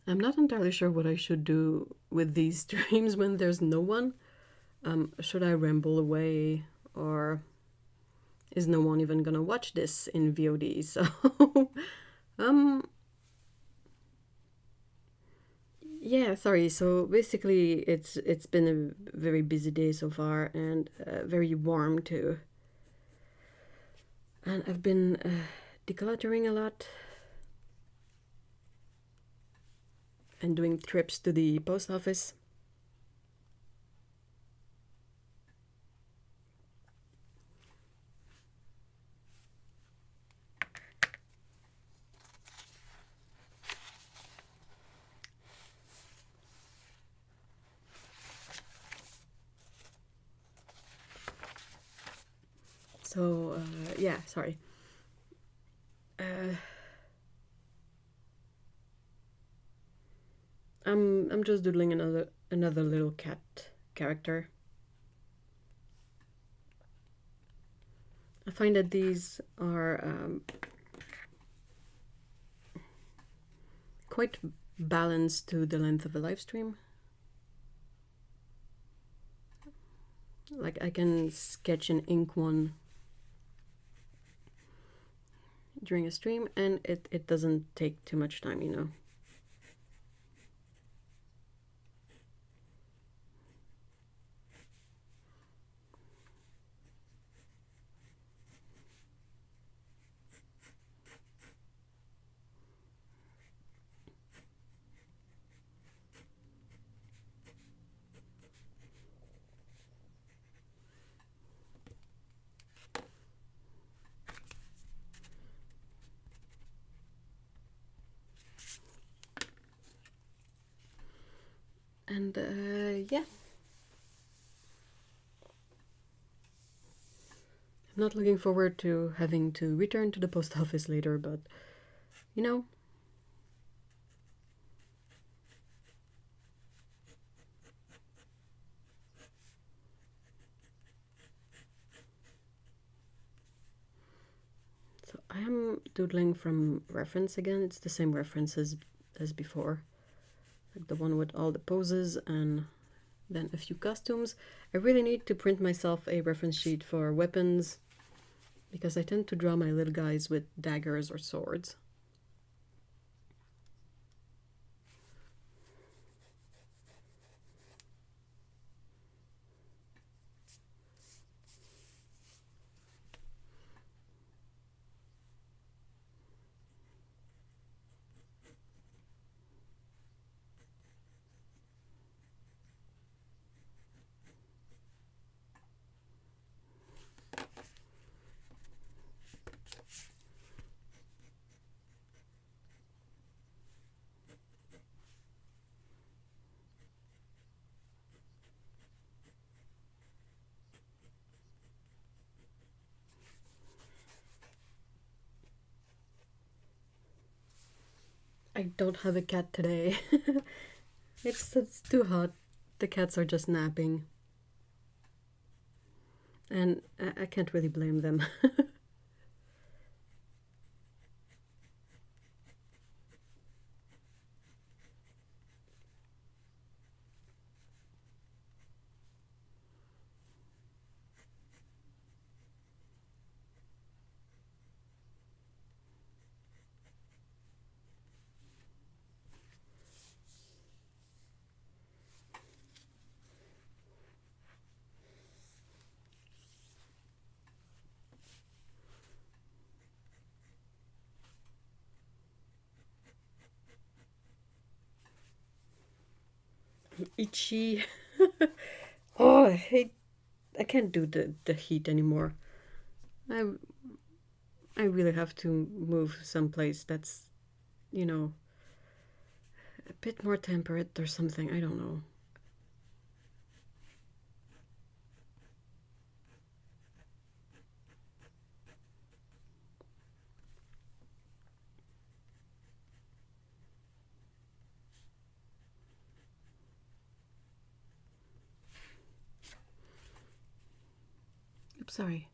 I'm not entirely sure what I should do with these streams when there's no one. Should I ramble away, or is no one even gonna watch this in VOD? So, um, yeah, sorry. So basically, it's been a very busy day so far, and very warm too. And I've been decluttering a lot and doing trips to the post office. So yeah, sorry. Uh, I'm just doodling another little cat character. I find that these are quite balanced to the length of a live stream. Like I can sketch and ink one during a stream, and it doesn't take too much time, you know. And yeah, I'm not looking forward to having to return to the post office later, but you know, so I am doodling from reference again. It's the same reference as before, like the one with all the poses and then a few costumes. I really need to print myself a reference sheet for weapons because I tend to draw my little guys with daggers or swords. I don't have a cat today. It's too hot. The cats are just napping. And I can't really blame them. Itchy. Oh, I can't do the heat anymore. I I really have to move someplace that's, you know, a bit more temperate or something. I don't know. Oops, sorry.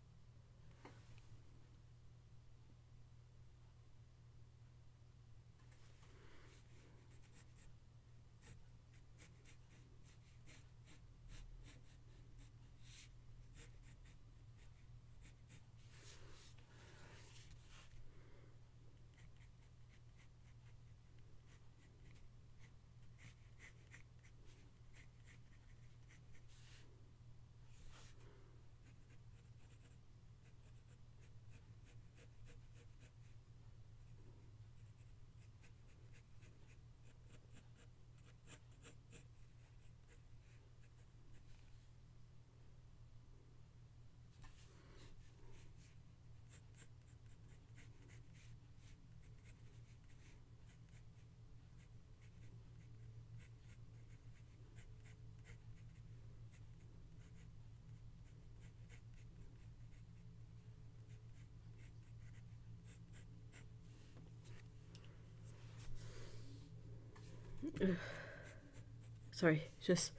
Sorry, just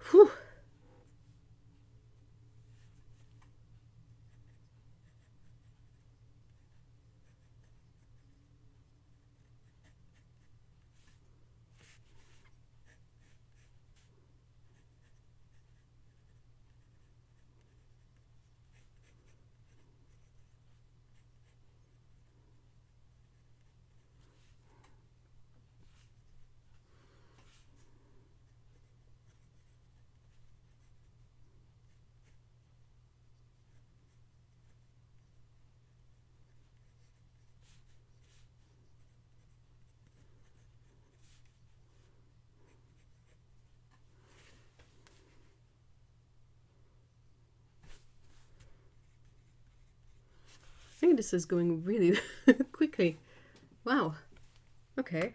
whew. I think this is going really quickly. Wow. Okay.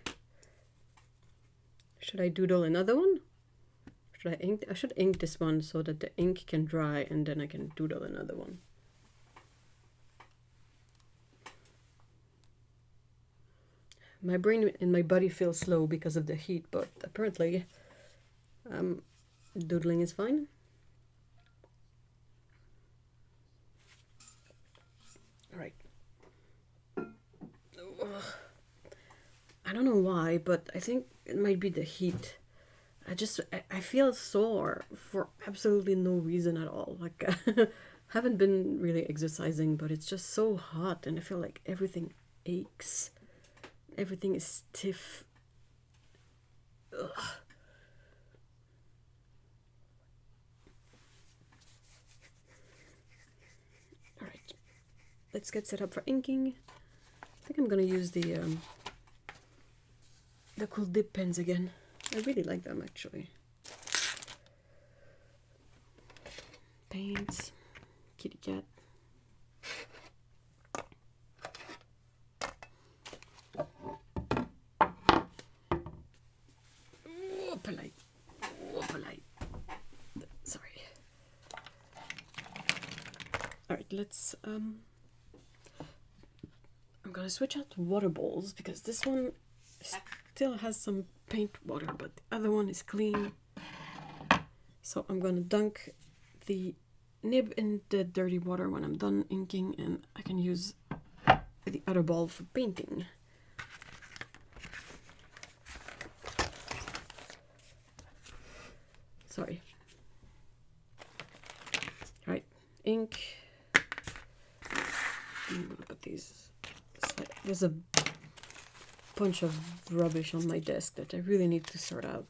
Should I doodle another one? Should I ink? I should ink this one so that the ink can dry and then I can doodle another one. My brain and my body feel slow because of the heat, but apparently doodling is fine. All right. I don't know why, but I think it might be the heat. I feel sore for absolutely no reason at all. Like haven't been really exercising, but it's just so hot and I feel like everything aches. Everything is stiff. Ugh. All right, let's get set up for inking. I think I'm gonna use the cool dip pens again. I really like them actually. Paints, kitty cat. Oh, polite. Oh, polite. Sorry. All right, let's I'm gonna switch out water bowls because this one still has some paint water, but the other one is clean. So I'm gonna dunk the nib in the dirty water when I'm done inking, and I can use the other bowl for painting. Sorry. All right, ink. I'm gonna put these. There's a bunch of rubbish on my desk that I really need to sort out.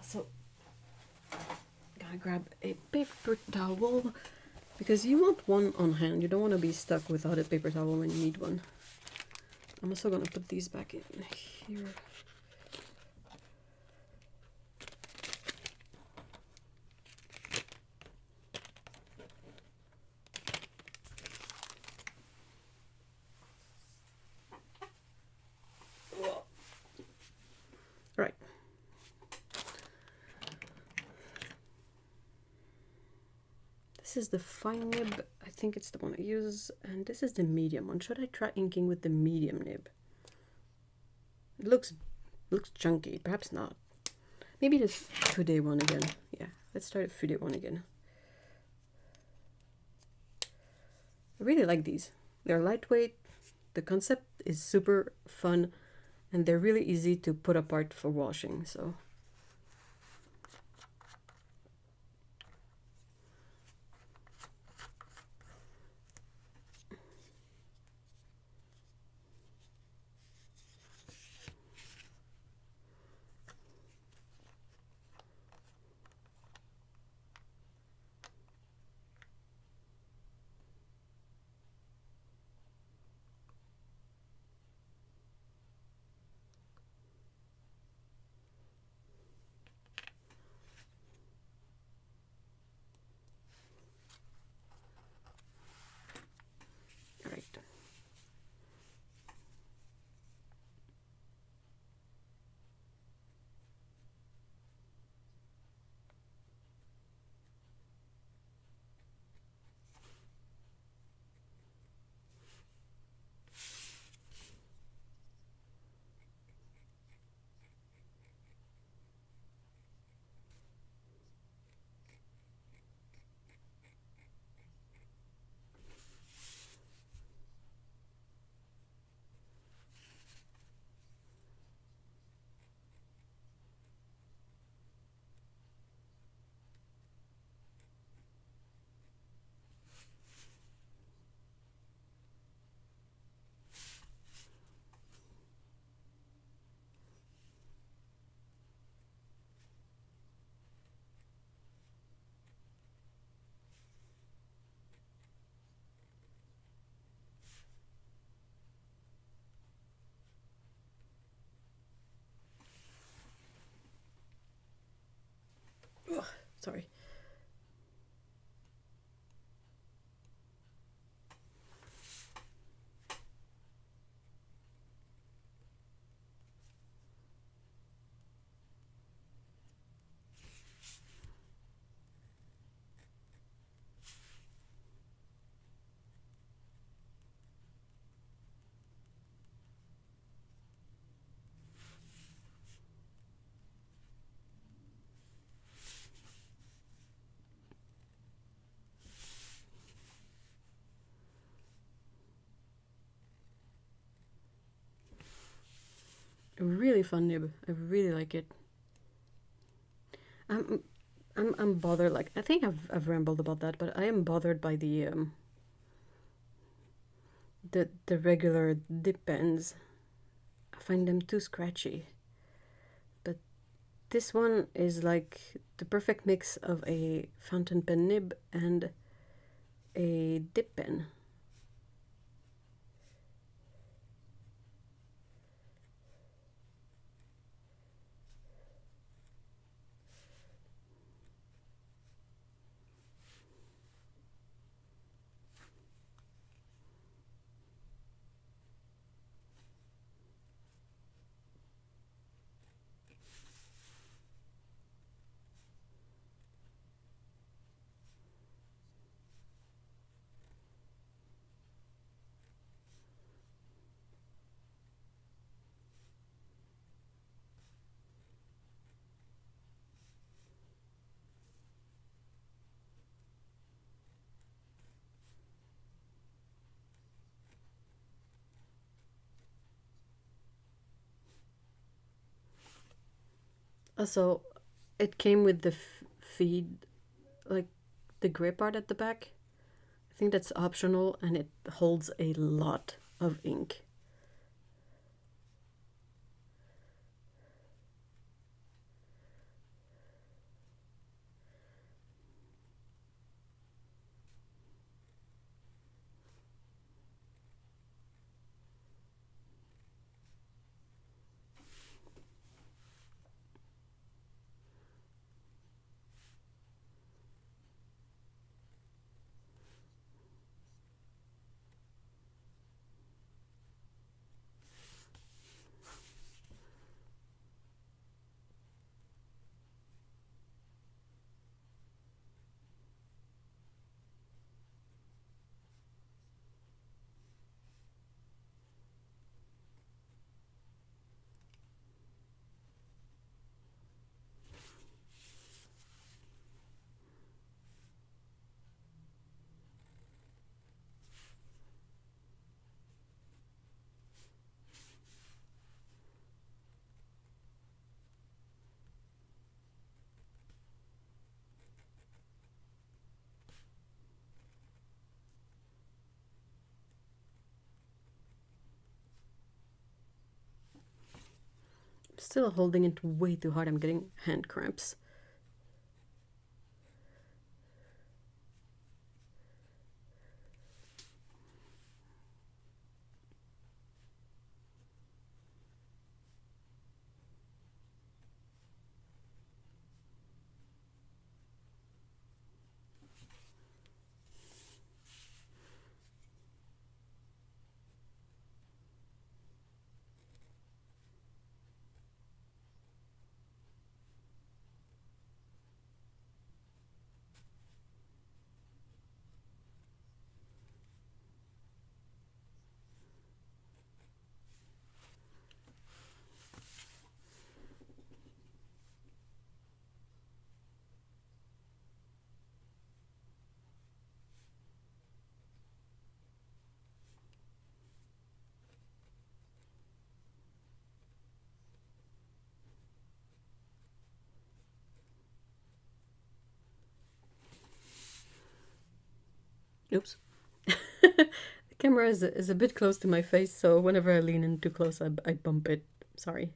So, gotta grab a paper towel because you want one on hand. You don't want to be stuck without a paper towel when you need one. I'm also gonna put these back in here. Right. This is the fine nib. I think it's the one I use, and this is the medium one. Should I try inking with the medium nib? It looks chunky. Perhaps not. Maybe the Fude one again. Yeah, let's try the Fude one again. I really like these. They're lightweight. The concept is super fun, and they're really easy to put apart for washing. So. Sorry. A really fun nib. I really like it. I'm bothered. Like, I think I've rambled about that, but I am bothered by the regular dip pens. I find them too scratchy. But this one is like the perfect mix of a fountain pen nib and a dip pen. Also, it came with the feed, like the grip part at the back. I think that's optional, and it holds a lot of ink. Still holding it way too hard. I'm getting hand cramps. Oops. The camera is a bit close to my face, so whenever I lean in too close, I bump it. Sorry.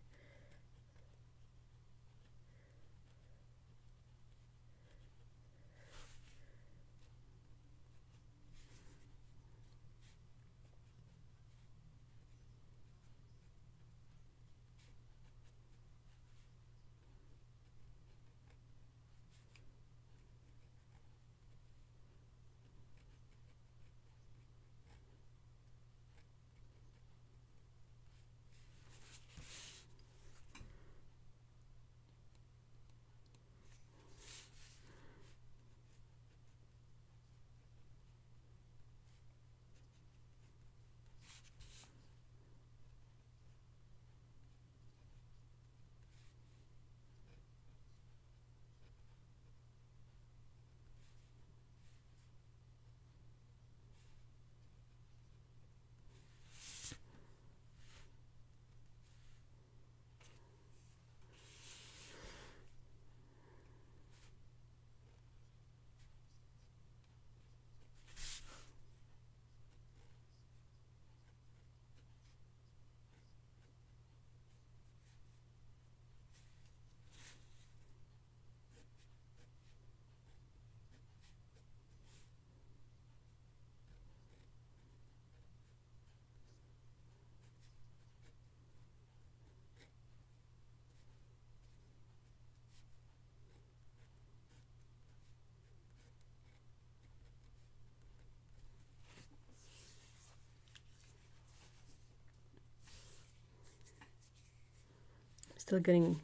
still getting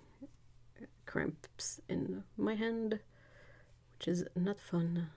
cramps in my hand, which is not fun.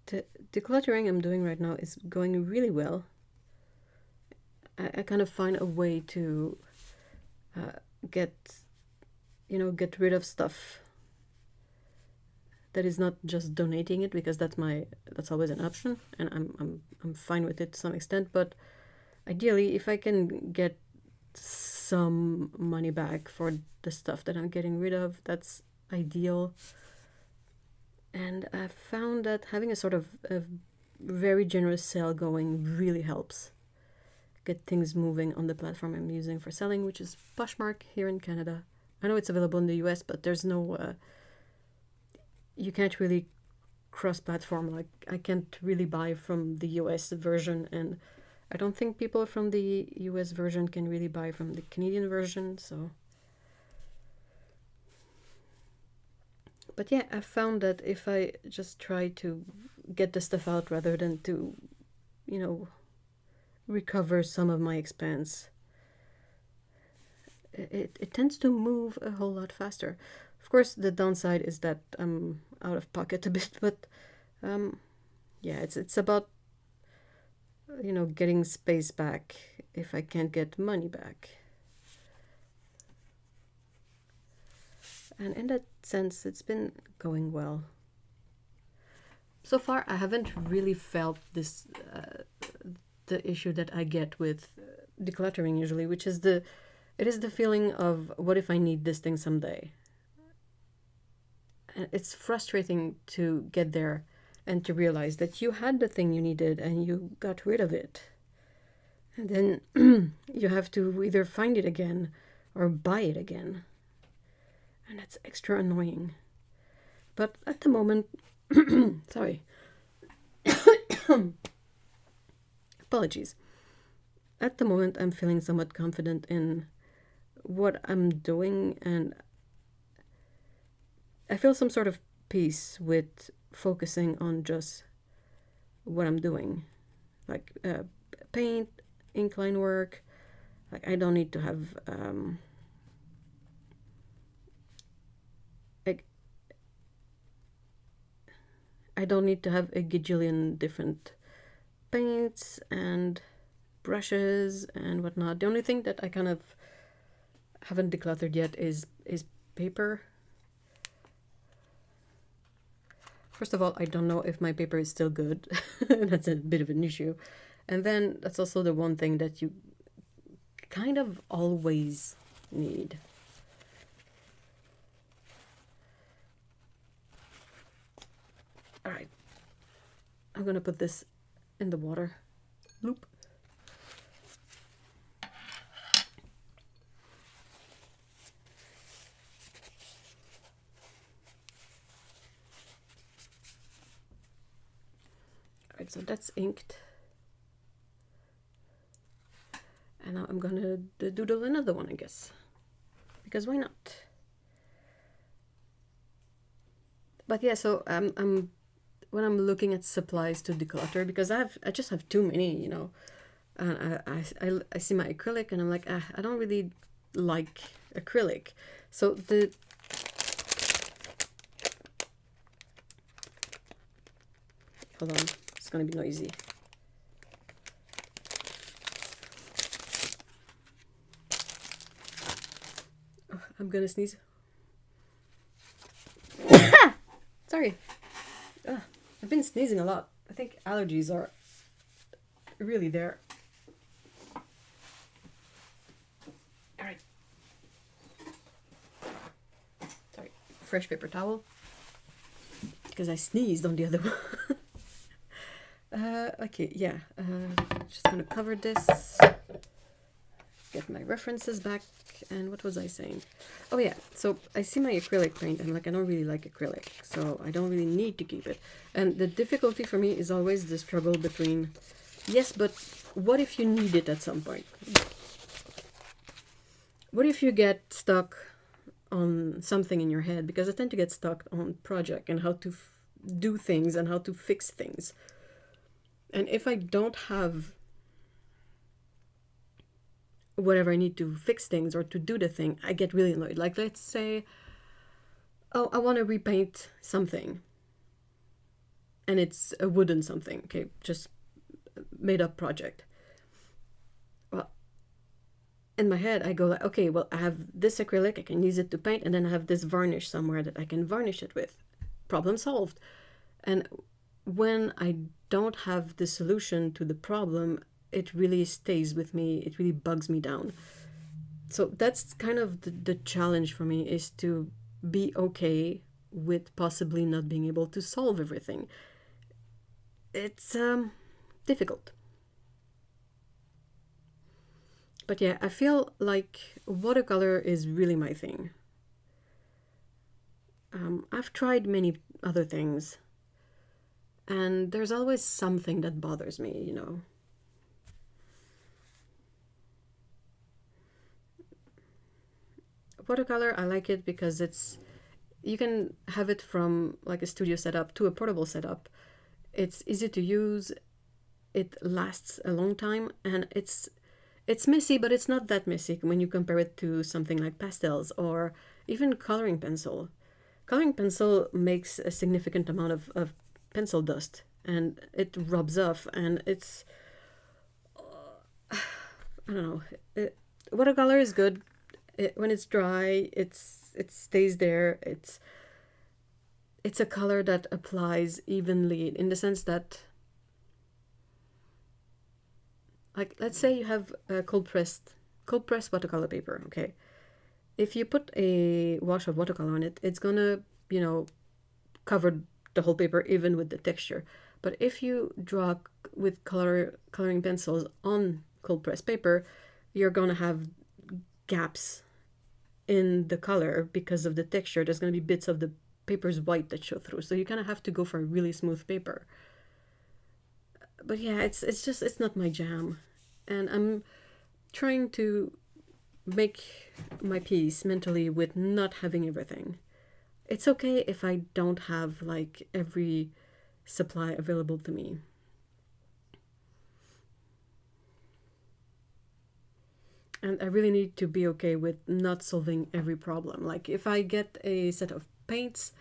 The decluttering I'm doing right now is going really well. I kind of find a way to get rid of stuff that is not just donating it, because that's always an option, and I'm fine with it to some extent. But ideally, if I can get some money back for the stuff that I'm getting rid of, that's ideal. And I found that having a sort of a very generous sale going really helps get things moving on the platform I'm using for selling, which is Poshmark here in Canada. I know it's available in the US, but there's no you can't really cross-platform. Like, I can't really buy from the US version, and I don't think people from the US version can really buy from the Canadian version. So, but yeah, I found that if I just try to get the stuff out rather than to, recover some of my expense, it tends to move a whole lot faster. Of course, the downside is that I'm out of pocket a bit, but yeah, it's about getting space back if I can't get money back. And in that sense, it's been going well. So far, I haven't really felt this the issue that I get with decluttering usually, which is it is the feeling of, what if I need this thing someday? And it's frustrating to get there and to realize that you had the thing you needed and you got rid of it. And then you have to either find it again or buy it again. And that's extra annoying. But at the moment, sorry. Apologies. At the moment, I'm feeling somewhat confident in what I'm doing, and I feel some sort of peace with focusing on just what I'm doing, like paint, ink line work. Like, I don't need to have I don't need to have a gajillion different paints and brushes and whatnot. The only thing that I kind of haven't decluttered yet is paper. First of all, I don't know if my paper is still good. That's a bit of an issue. And then that's also the one thing that you kind of always need. All right, I'm gonna put this in the water. Loop. All right, so that's inked. And now I'm gonna doodle another one, I guess, because why not? But yeah, so when I'm looking at supplies to declutter, because I just have too many, and I see my acrylic and I'm like, I don't really like acrylic. So hold on, it's gonna be noisy. I'm gonna sneeze. Sorry. I've been sneezing a lot. I think allergies are really there. Alright. Sorry. Fresh paper towel. Because I sneezed on the other one. Okay, yeah. Just gonna cover this. Get my references back. And what was I saying? Oh yeah, so I see my acrylic paint and like I don't really like acrylic, so I don't really need to keep it. And the difficulty for me is always the struggle between, yes, but what if you need it at some point? What if you get stuck on something in your head? Because I tend to get stuck on project and how to do things and how to fix things. And if I don't have whatever I need to fix things or to do the thing, I get really annoyed. Like, let's say, oh, I want to repaint something. And it's a wooden something, okay, just made up project. Well, in my head, I go like, okay, well, I have this acrylic, I can use it to paint, and then I have this varnish somewhere that I can varnish it with. Problem solved. And when I don't have the solution to the problem, it really stays with me. It really bugs me down. So that's kind of the challenge for me, is to be okay with possibly not being able to solve everything. It's difficult. But yeah, I feel like watercolor is really my thing. I've tried many other things, and there's always something that bothers me, you know. Watercolor, I like it because you can have it from like a studio setup to a portable setup. It's easy to use, it lasts a long time, and it's messy, but it's not that messy when you compare it to something like pastels or even coloring pencil. Coloring pencil makes a significant amount of pencil dust, and it rubs off, and it's I don't know. Watercolor is good. When it's dry, it stays there. It's a color that applies evenly, in the sense that, like, let's say you have a cold pressed watercolor paper, okay? If you put a wash of watercolor on it, it's gonna, cover the whole paper, even with the texture. But if you draw with coloring pencils on cold pressed paper, you're gonna have gaps in the color because of the texture. There's gonna be bits of the paper's white that show through. So you kind of have to go for a really smooth paper. But yeah, it's not my jam, and I'm trying to make my peace mentally with not having everything. It's okay if I don't have like every supply available to me. And I really need to be okay with not solving every problem. Like, if I get a set of paints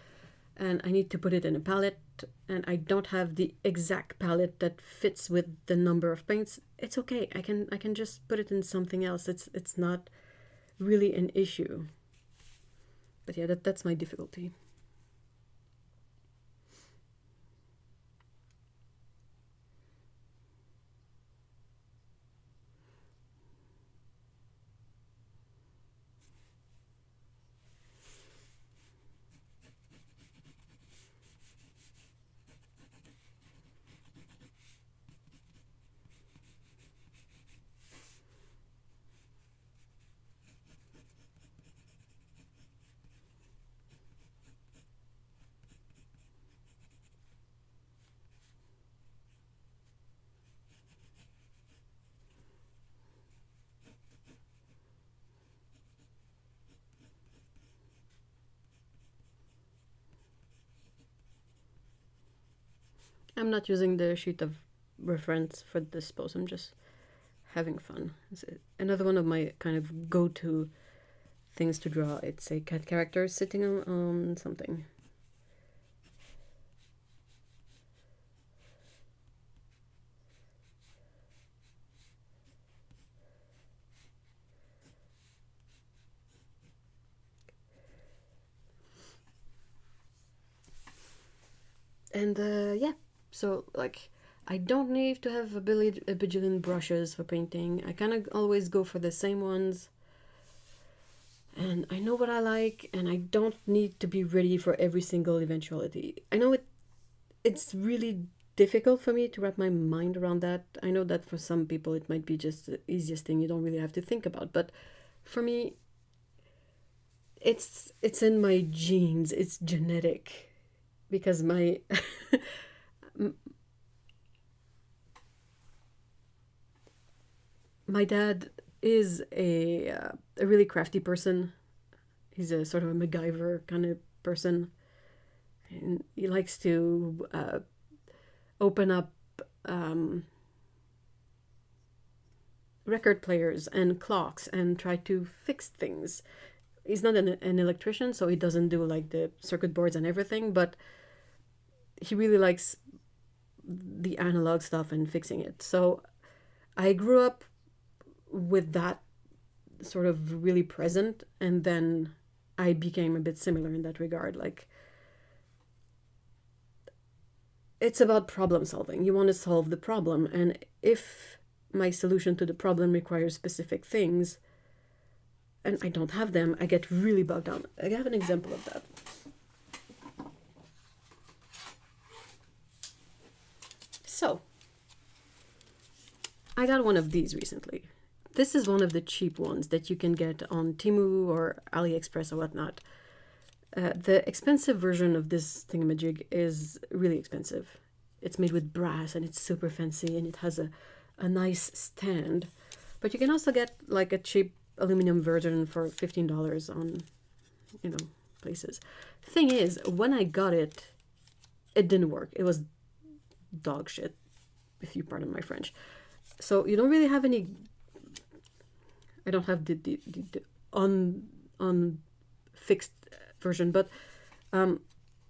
and I need to put it in a palette, and I don't have the exact palette that fits with the number of paints, it's okay. I can just put it in something else. It's not really an issue. But yeah, that's my difficulty. I'm not using the sheet of reference for this pose. I'm just having fun. It's another one of my kind of go-to things to draw. It's a cat character sitting on something. And yeah, so like I don't need to have a bajillion brushes for painting. I kind of always go for the same ones. And I know what I like, and I don't need to be ready for every single eventuality. I know it's really difficult for me to wrap my mind around that. I know that for some people it might be just the easiest thing you don't really have to think about, but for me it's in my genes, it's genetic, because my my dad is a really crafty person. He's a sort of a MacGyver kind of person, and he likes to open up record players and clocks and try to fix things. He's not an electrician, so he doesn't do like the circuit boards and everything, but he really likes the analog stuff and fixing it. So I grew up with that sort of really present, and then I became a bit similar in that regard. Like, it's about problem solving. You want to solve the problem, and if my solution to the problem requires specific things and I don't have them, I get really bogged down. I have an example of that. So I got one of these recently. This is one of the cheap ones that you can get on Temu or AliExpress or whatnot. The expensive version of this thingamajig is really expensive. It's made with brass and it's super fancy, and it has a nice stand. But you can also get like a cheap aluminum version for $15 on, places. Thing is, when I got it, it didn't work. It was dog shit, if you pardon my French. So you don't really have any. I don't have the unfixed version, but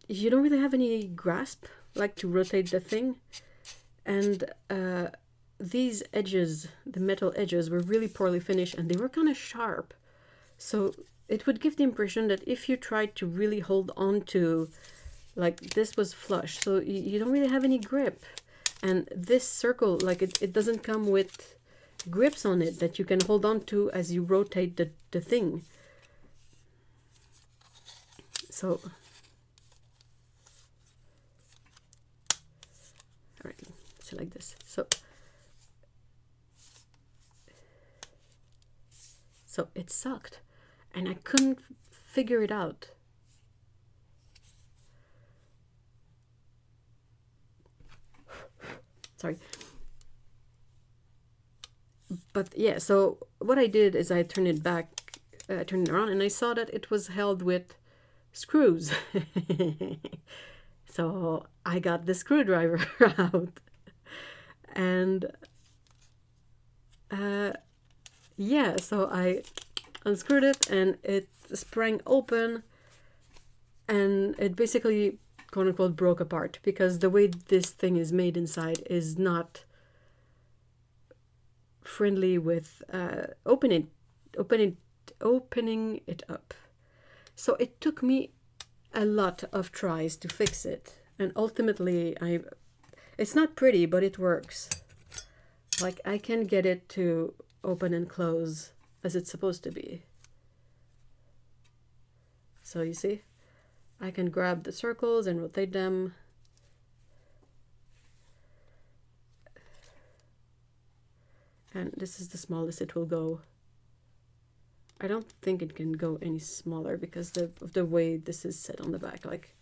you don't really have any grasp, like to rotate the thing. And these edges, the metal edges, were really poorly finished, and they were kind of sharp. So it would give the impression that if you tried to really hold on to, like, this was flush, so you don't really have any grip. And this circle, like, it doesn't come with grips on it that you can hold on to as you rotate the thing. So, all right, so like this. So it sucked, and I couldn't figure it out. Sorry. But yeah, so what I did is I turned it back, turned it around, and I saw that it was held with screws. So I got the screwdriver out, and yeah, so I unscrewed it, and it sprang open, and it basically, quote unquote, broke apart, because the way this thing is made inside is not friendly with opening it up. So it took me a lot of tries to fix it, and ultimately it's not pretty, but it works. Like, I can get it to open and close as it's supposed to be. So you see, I can grab the circles and rotate them. And this is the smallest it will go. I don't think it can go any smaller because of the way this is set on the back. Like,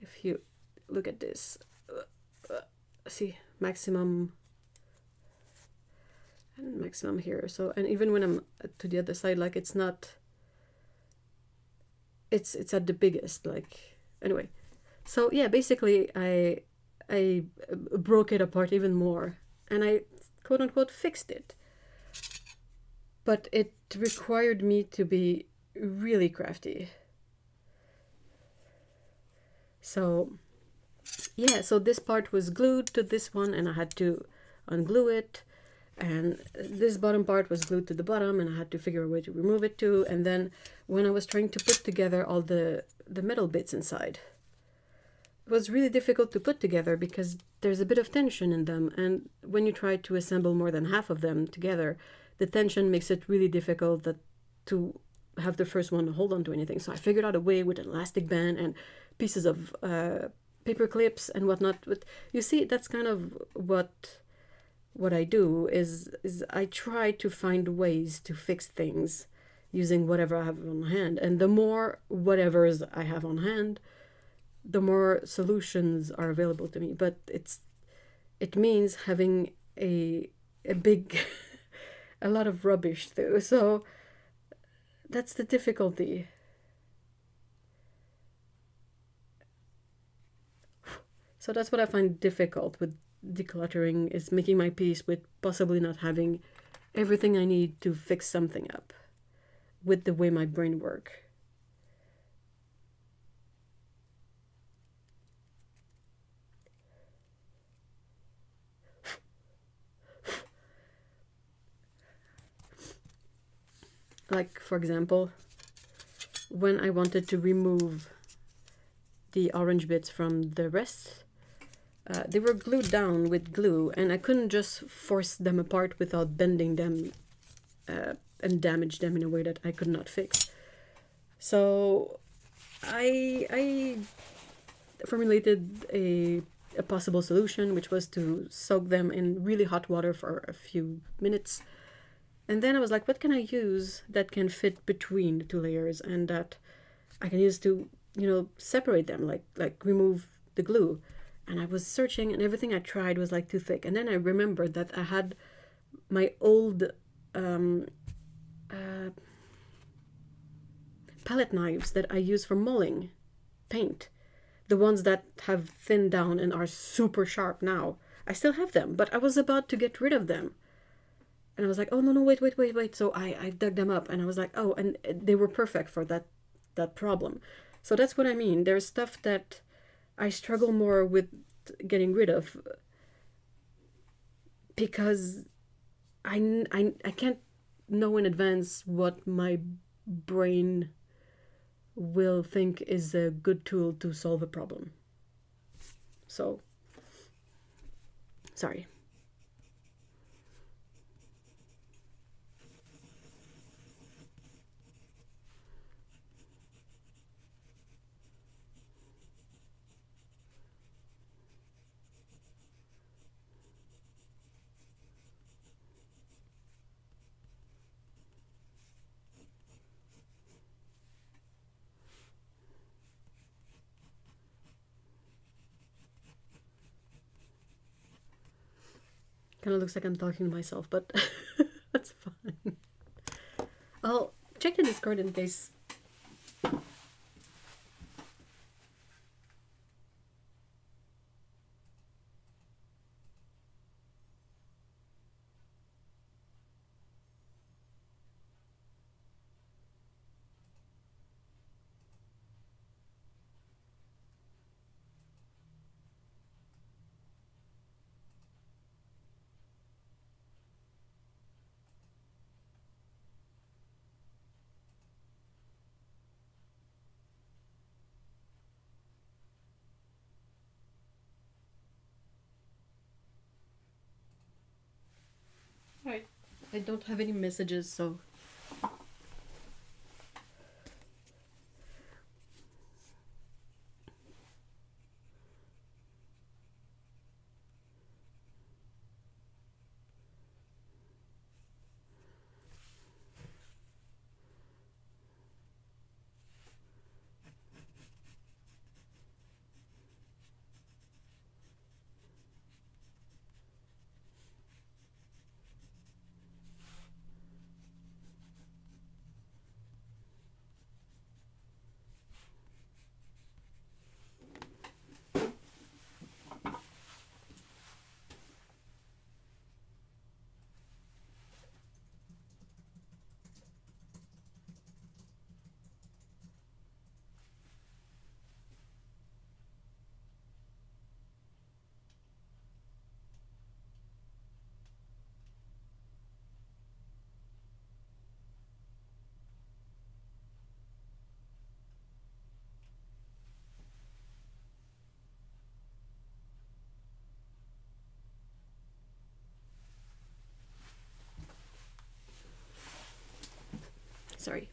if you look at this, see, maximum and maximum here. So, and even when I'm to the other side, like, it's not, it's at the biggest, like, anyway. So yeah, basically I broke it apart even more, and I, quote unquote, fixed it. But it required me to be really crafty. So yeah, so this part was glued to this one, and I had to unglue it, and this bottom part was glued to the bottom, and I had to figure a way to remove it too. And then when I was trying to put together all the metal bits inside, was really difficult to put together because there's a bit of tension in them, and when you try to assemble more than half of them together, the tension makes it really difficult to have the first one hold on to anything. So I figured out a way with an elastic band and pieces of paper clips and whatnot. But you see, that's kind of what I do is I try to find ways to fix things using whatever I have on hand, and the more whatevers I have on hand, the more solutions are available to me. But it means having a big a lot of rubbish too. So that's the difficulty. So that's what I find difficult with decluttering, is making my peace with possibly not having everything I need to fix something up with the way my brain works. Like, for example, when I wanted to remove the orange bits from the rest, they were glued down with glue, and I couldn't just force them apart without bending them and damage them in a way that I could not fix. So I formulated a possible solution, which was to soak them in really hot water for a few minutes. And then I was like, what can I use that can fit between the two layers and that I can use to, separate them, like remove the glue. And I was searching, and everything I tried was like too thick. And then I remembered that I had my old palette knives that I use for mulling paint, the ones that have thinned down and are super sharp now. I still have them, but I was about to get rid of them. And I was like, oh, no, wait. So I dug them up, and I was like, oh, and they were perfect for that problem. So that's what I mean. There's stuff that I struggle more with getting rid of because I can't know in advance what my brain will think is a good tool to solve a problem. So, sorry. Kind of looks like I'm talking to myself, but that's fine. I'll check the Discord in case. Right. I don't have any messages, so. Sorry.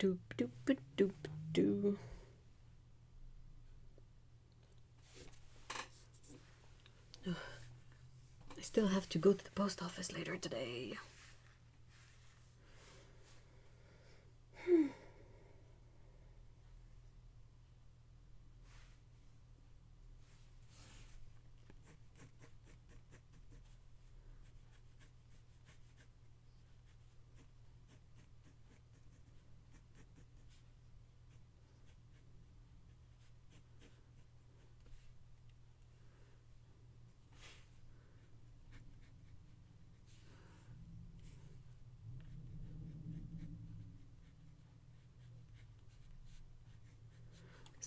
Doop doop doop doo. I still have to go to the post office later today.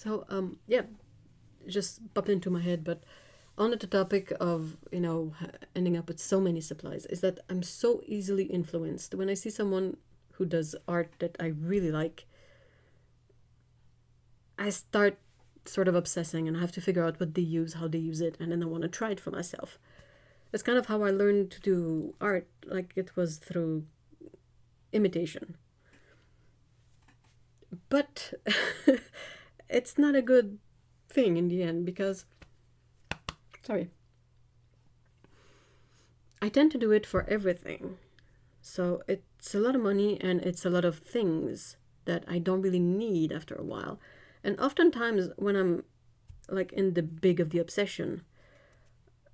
So yeah, it just popped into my head. But on the topic of, you know, ending up with so many supplies, is that I'm so easily influenced when I see someone who does art that I really like. I start sort of obsessing and I have to figure out what they use, how they use it, and then I want to try it for myself. That's kind of how I learned to do art. Like, it was through imitation. But it's not a good thing in the end, because, sorry, I tend to do it for everything. So it's a lot of money and it's a lot of things that I don't really need after a while. And oftentimes when I'm like in the big of the obsession,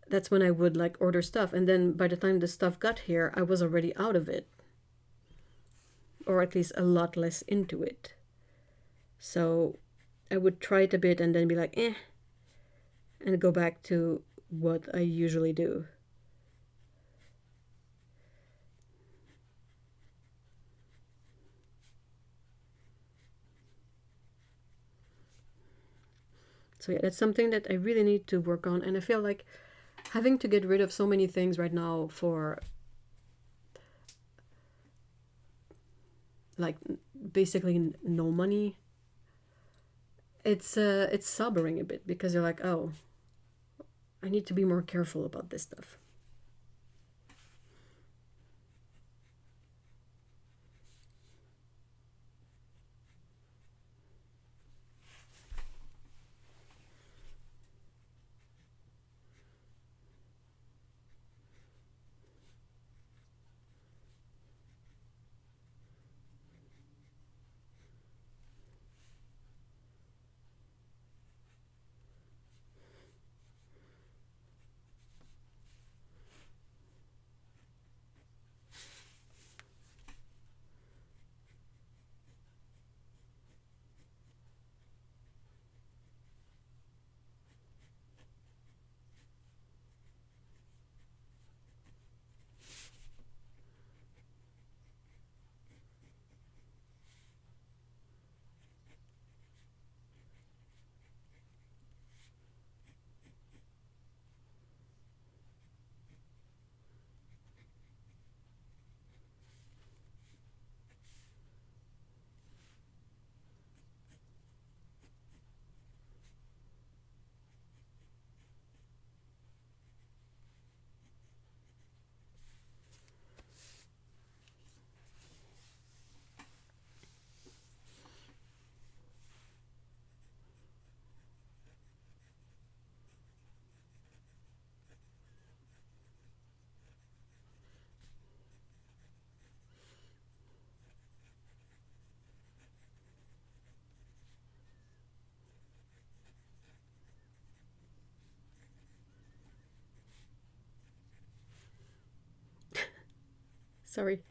that's when I would like order stuff, and then by the time the stuff got here, I was already out of it, or at least a lot less into it. So I would try it a bit and then be like, eh, and go back to what I usually do. So yeah, that's something that I really need to work on, and I feel like having to get rid of so many things right now for like basically no money, it's sobering a bit, because you're like, oh, I need to be more careful about this stuff. Sorry.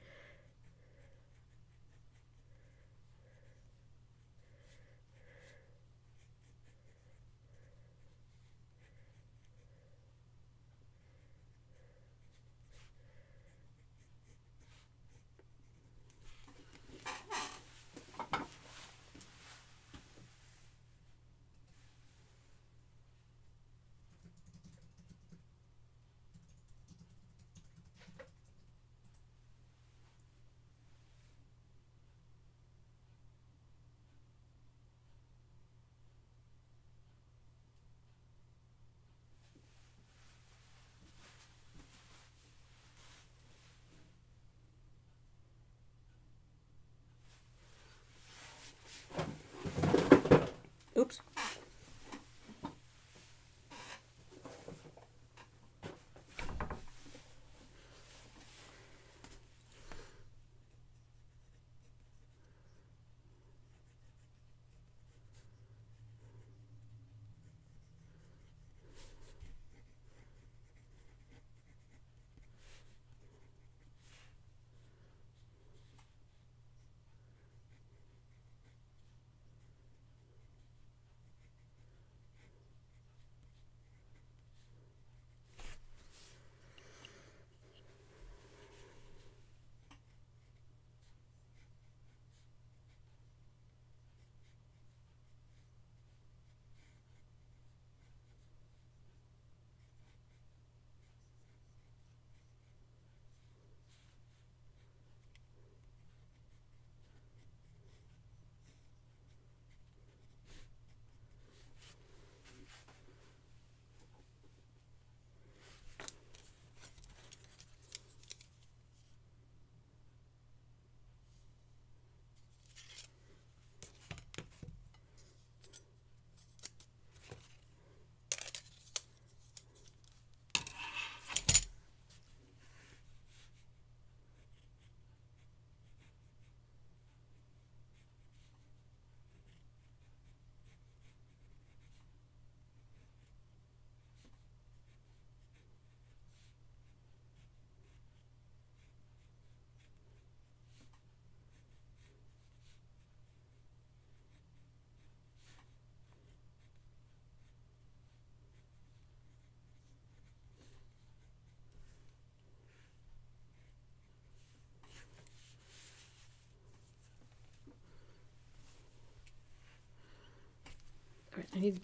I need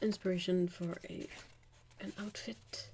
inspiration for an outfit.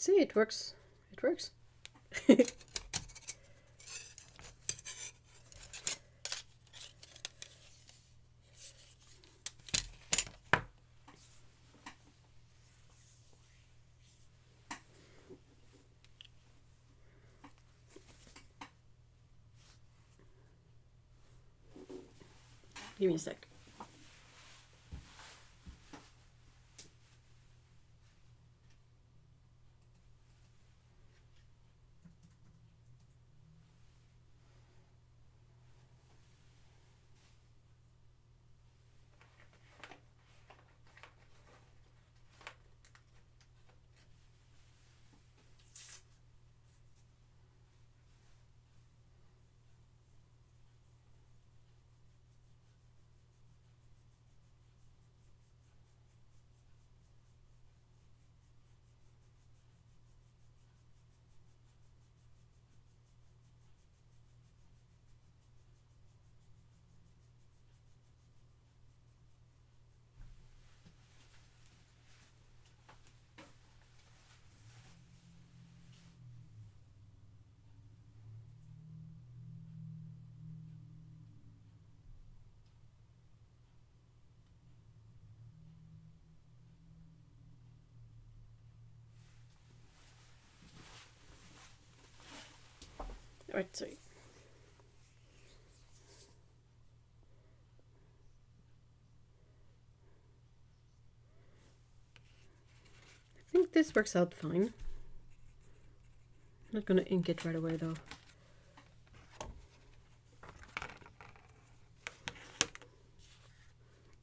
See, it works. It works. Give me a sec. Alright, sorry. I think this works out fine. I'm not gonna ink it right away though.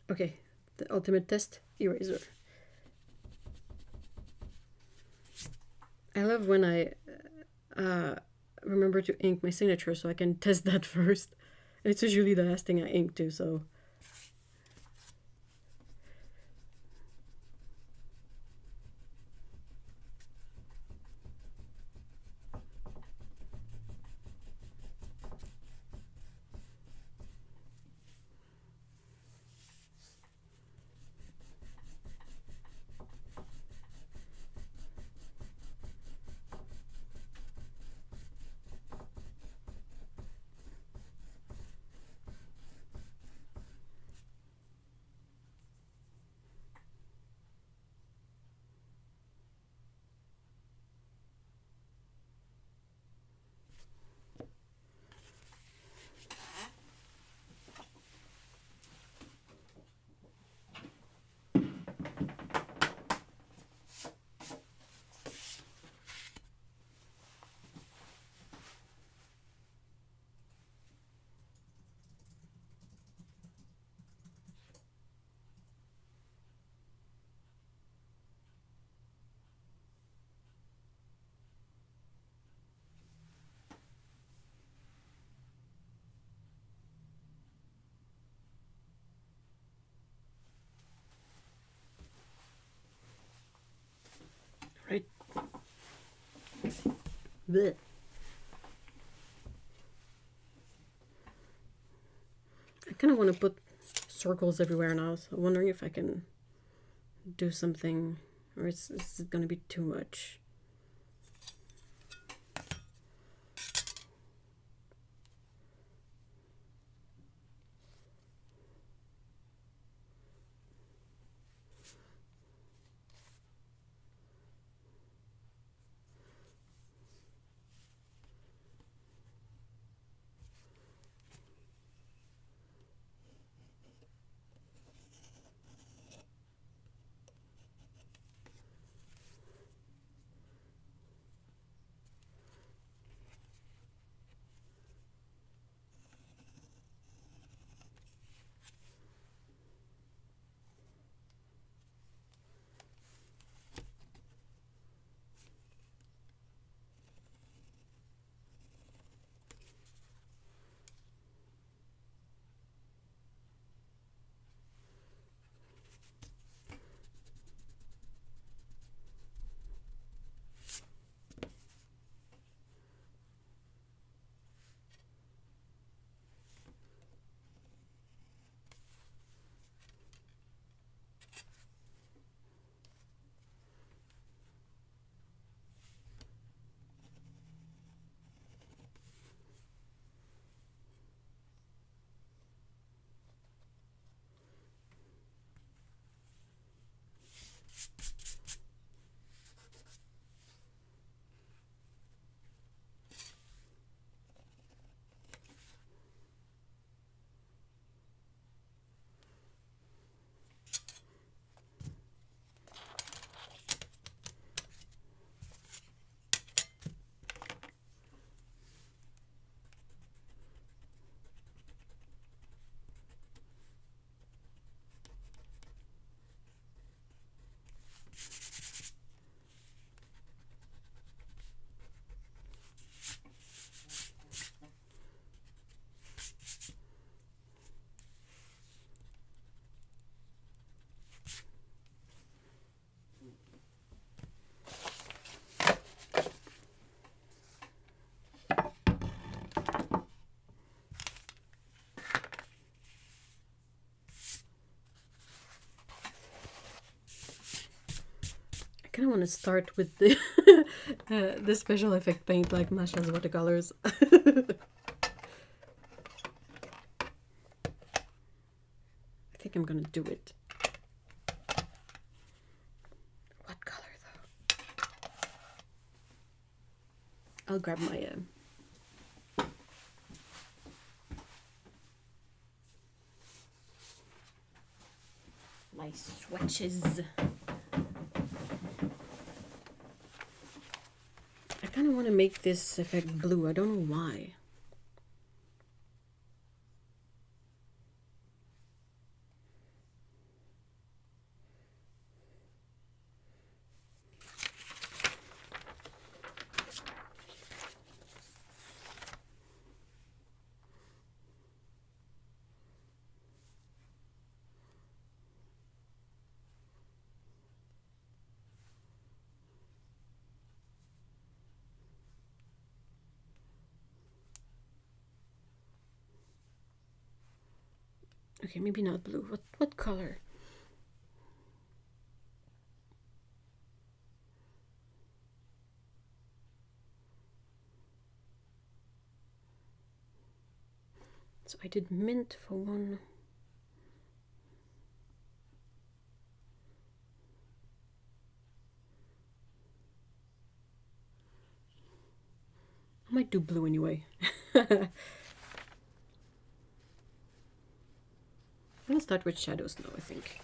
Okay, the ultimate test, eraser. I love when I remember to ink my signature so I can test that first. And it's usually the last thing I ink too, so. Blech. I kind of want to put circles everywhere now, so I'm wondering if I can do something, or is it going to be too much? I kind of want to start with the the special effect paint like Masha's watercolors. I think I'm gonna do it. What color though? I'll grab my swatches. I kind of want to make this effect blue. I don't know why. Okay, maybe not blue. What color? So I did mint for one. I might do blue anyway. I'm gonna start with shadows now, I think.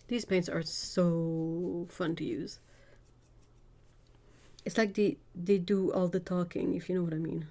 These paints are so fun to use. It's like they do all the talking, if you know what I mean.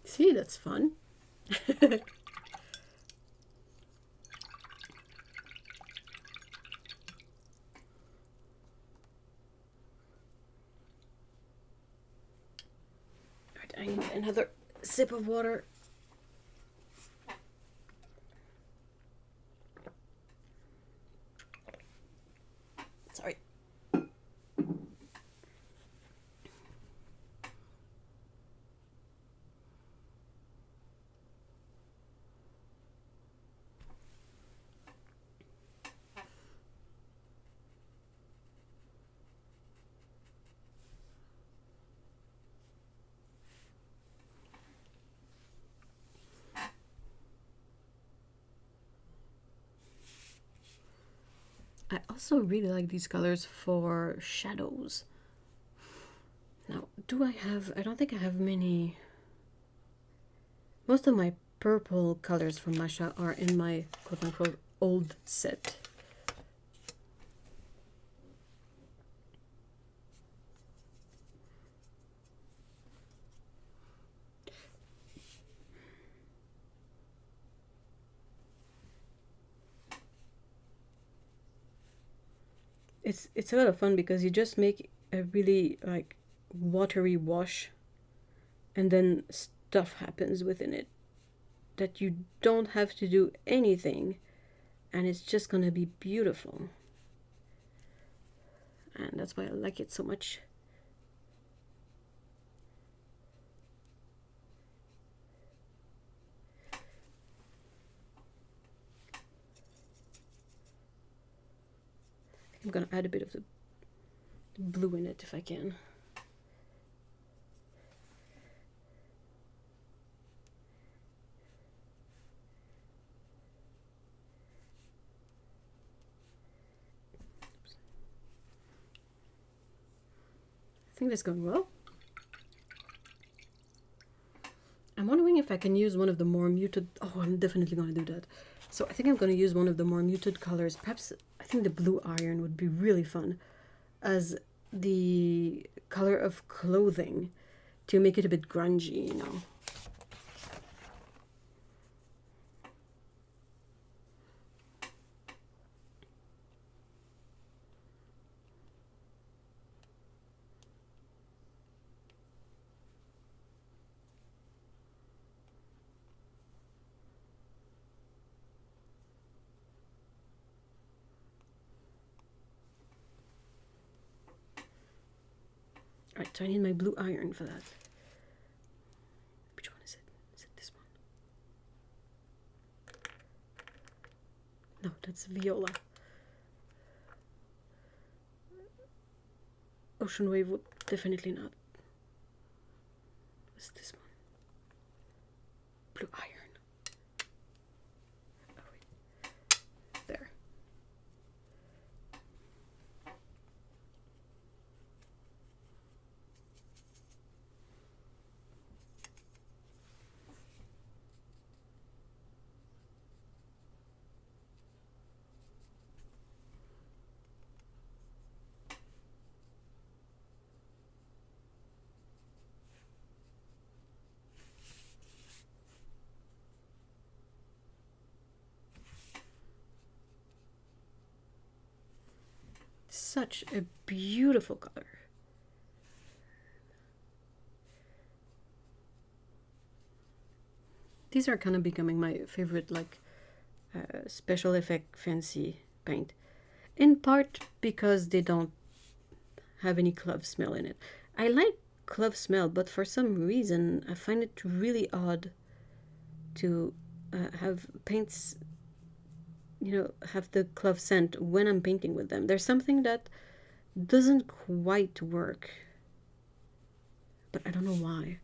See, that's fun. Right, I need another sip of water. Sorry. I also really like these colors for shadows. Now, I don't think I have many. Most of my purple colors from Masha are in my quote-unquote old set. It's a lot of fun because you just make a really like watery wash and then stuff happens within it that you don't have to do anything and it's just gonna be beautiful. And that's why I like it so much. I'm gonna add a bit of the blue in it if I can. I think that's going well. I'm wondering if I can use one of the more muted... Oh, I'm definitely going to do that. So I think I'm going to use one of the more muted colors. Perhaps I think the blue iron would be really fun as the color of clothing to make it a bit grungy, you know. Alright, so I need my blue iron for that. Which one is it? Is it this one? No, that's viola. Ocean wave would definitely not. What's this one? Blue iron. Oh, wait. There. such a beautiful color. These are kind of becoming my favorite, like, special effect fancy paint. In part because they don't have any clove smell in it. I like clove smell, but for some reason I find it really odd to have paints, have the clove scent when I'm painting with them. There's something that doesn't quite work, but I don't know why.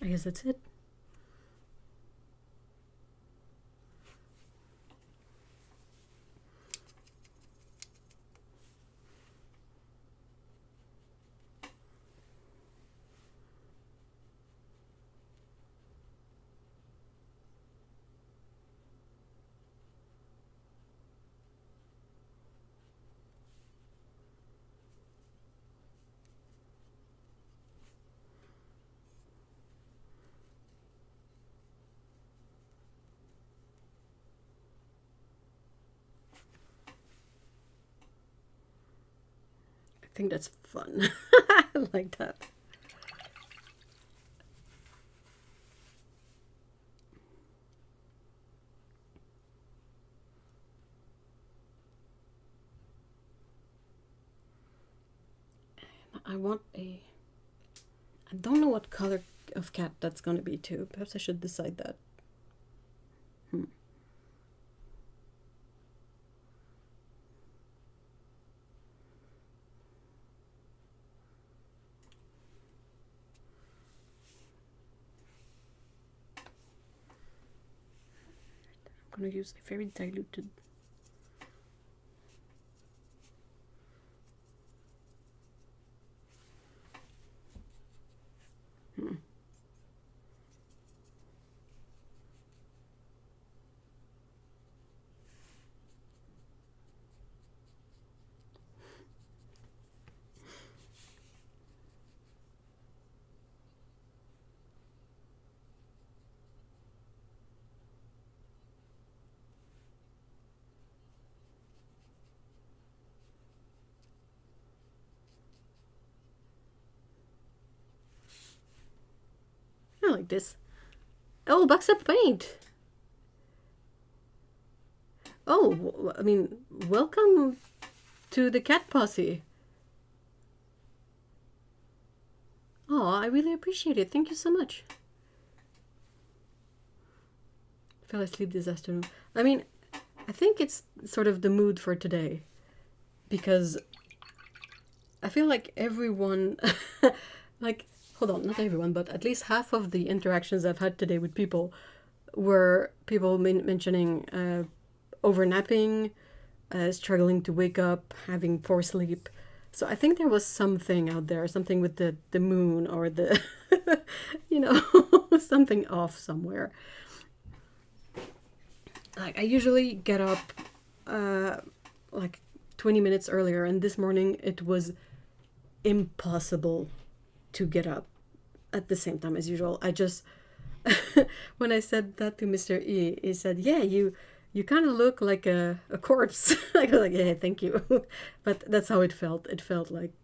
I guess that's it. I think that's fun. I like that. I don't know what color of cat that's going to be too. Perhaps I should decide that. I'm going to use a very diluted. I like this. Oh, box of paint. Oh, I mean, welcome to the cat posse. Oh, I really appreciate it. Thank you so much. Fell asleep this afternoon. I mean, I think it's sort of the mood for today, because I feel like everyone, like, hold on, not everyone, but at least half of the interactions I've had today with people were people mentioning overnapping, struggling to wake up, having poor sleep. So I think there was something out there, something with the moon or the, something off somewhere. Like, I usually get up like 20 minutes earlier, and this morning it was impossible to get up at the same time as usual. I just, when I said that to Mr. E, he said, yeah, you kind of look like a corpse. I was like, yeah, thank you. But that's how it felt. It felt like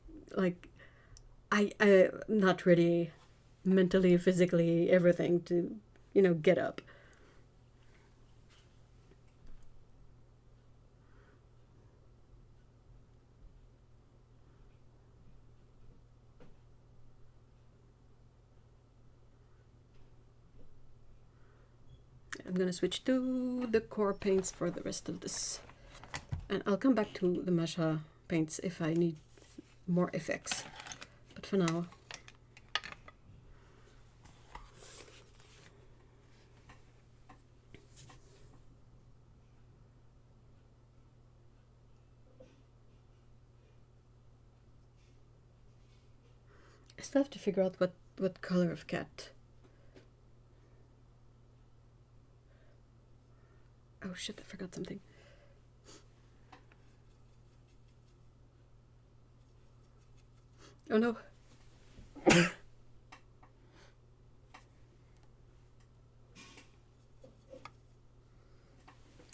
I not ready mentally, physically, everything to, get up. I'm gonna switch to the core paints for the rest of this, and I'll come back to the Masha paints if I need more effects, but for now I still have to figure out what color of cat. Oh shit, I forgot something. Oh no.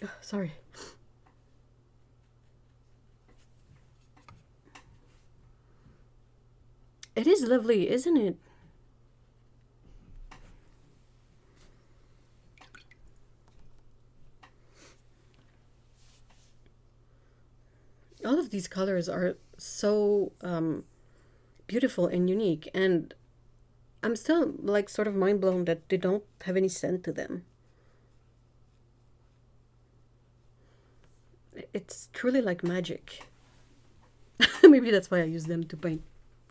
Oh, sorry. It is lovely, isn't it? All of these colors are so beautiful and unique, and I'm still like sort of mind blown that they don't have any scent to them. It's truly like magic. Maybe that's why I use them to paint,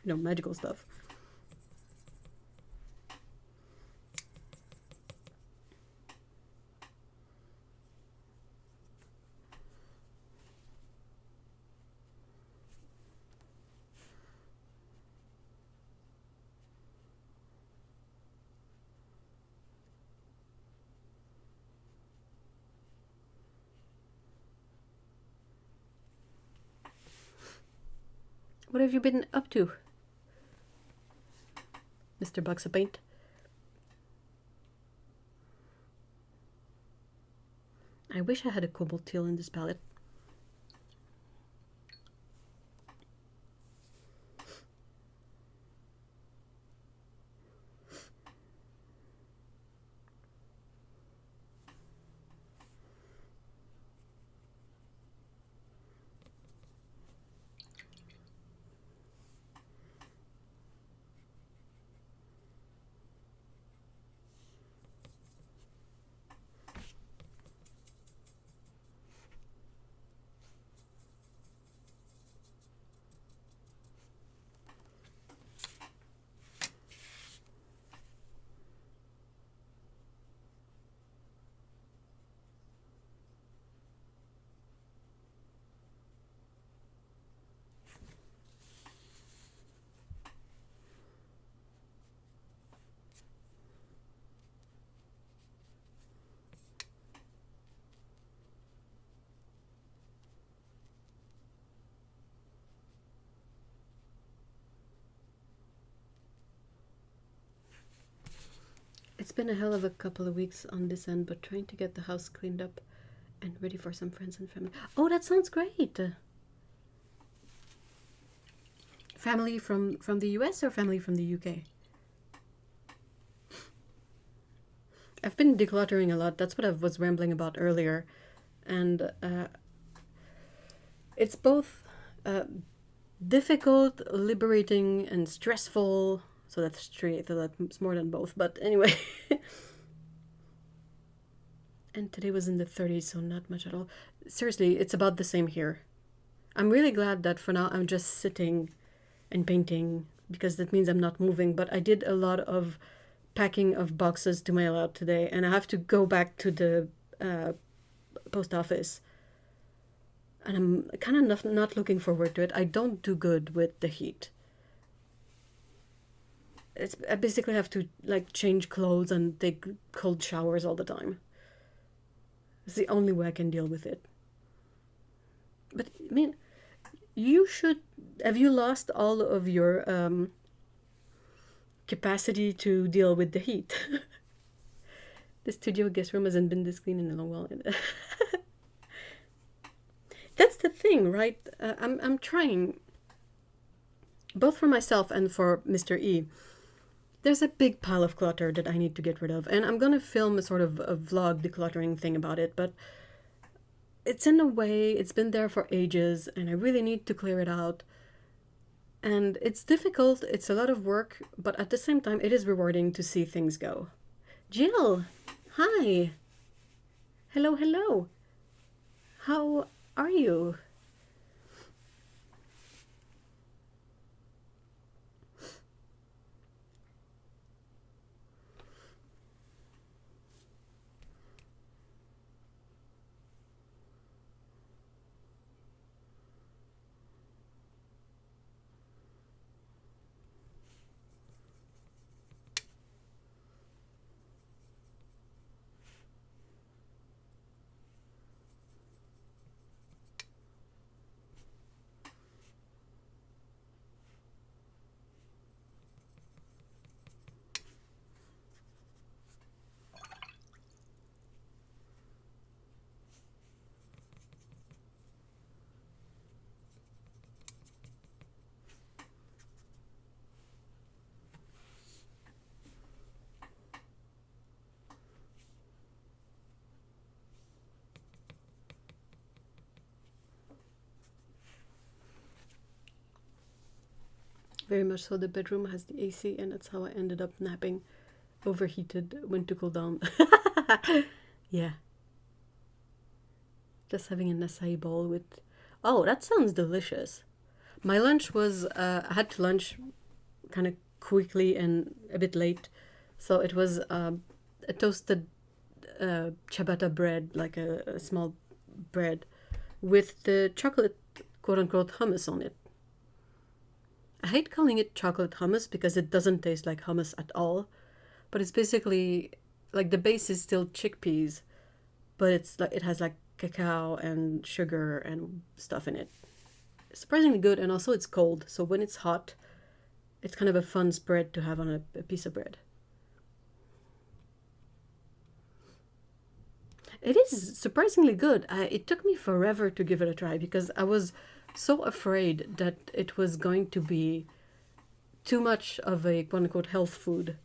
magical stuff. What have you been up to, Mr. Bucks of Paint? I wish I had a cobalt teal in this palette. It's been a hell of a couple of weeks on this end, but trying to get the house cleaned up and ready for some friends and family. Oh, that sounds great. Family from the US or family from the UK? I've been decluttering a lot. That's what I was rambling about earlier. And it's both difficult, liberating, and stressful. So that's three. So that's more than both. But anyway. And today was in the 30s, so not much at all. Seriously, it's about the same here. I'm really glad that for now I'm just sitting and painting, because that means I'm not moving. But I did a lot of packing of boxes to mail out today, and I have to go back to the post office. And I'm kind of not looking forward to it. I don't do good with the heat. I basically have to like change clothes and take cold showers all the time. It's the only way I can deal with it. But I mean, you should. Have you lost all of your capacity to deal with the heat? The studio guest room hasn't been this clean in a long while. That's the thing, right? I'm trying, both for myself and for Mr. E. There's a big pile of clutter that I need to get rid of, and I'm gonna film a sort of a vlog decluttering thing about it, but it's in a way, it's been there for ages, and I really need to clear it out. And it's difficult, it's a lot of work, but at the same time, it is rewarding to see things go. Jill, hi. Hello, hello. How are you? Very much so. The bedroom has the AC, and that's how I ended up napping. Overheated, went to cool down. Yeah. Just having an acai bowl with... Oh, that sounds delicious. My lunch was... I had to lunch kind of quickly and a bit late. So it was a toasted ciabatta bread, like a small bread, with the chocolate, quote-unquote, hummus on it. I hate calling it chocolate hummus because it doesn't taste like hummus at all. But it's basically, like, the base is still chickpeas, but it's like it has like cacao and sugar and stuff in it. Surprisingly good, and also it's cold, so when it's hot, it's kind of a fun spread to have on a piece of bread. It is surprisingly good. It took me forever to give it a try because I was so afraid that it was going to be too much of a quote-unquote health food.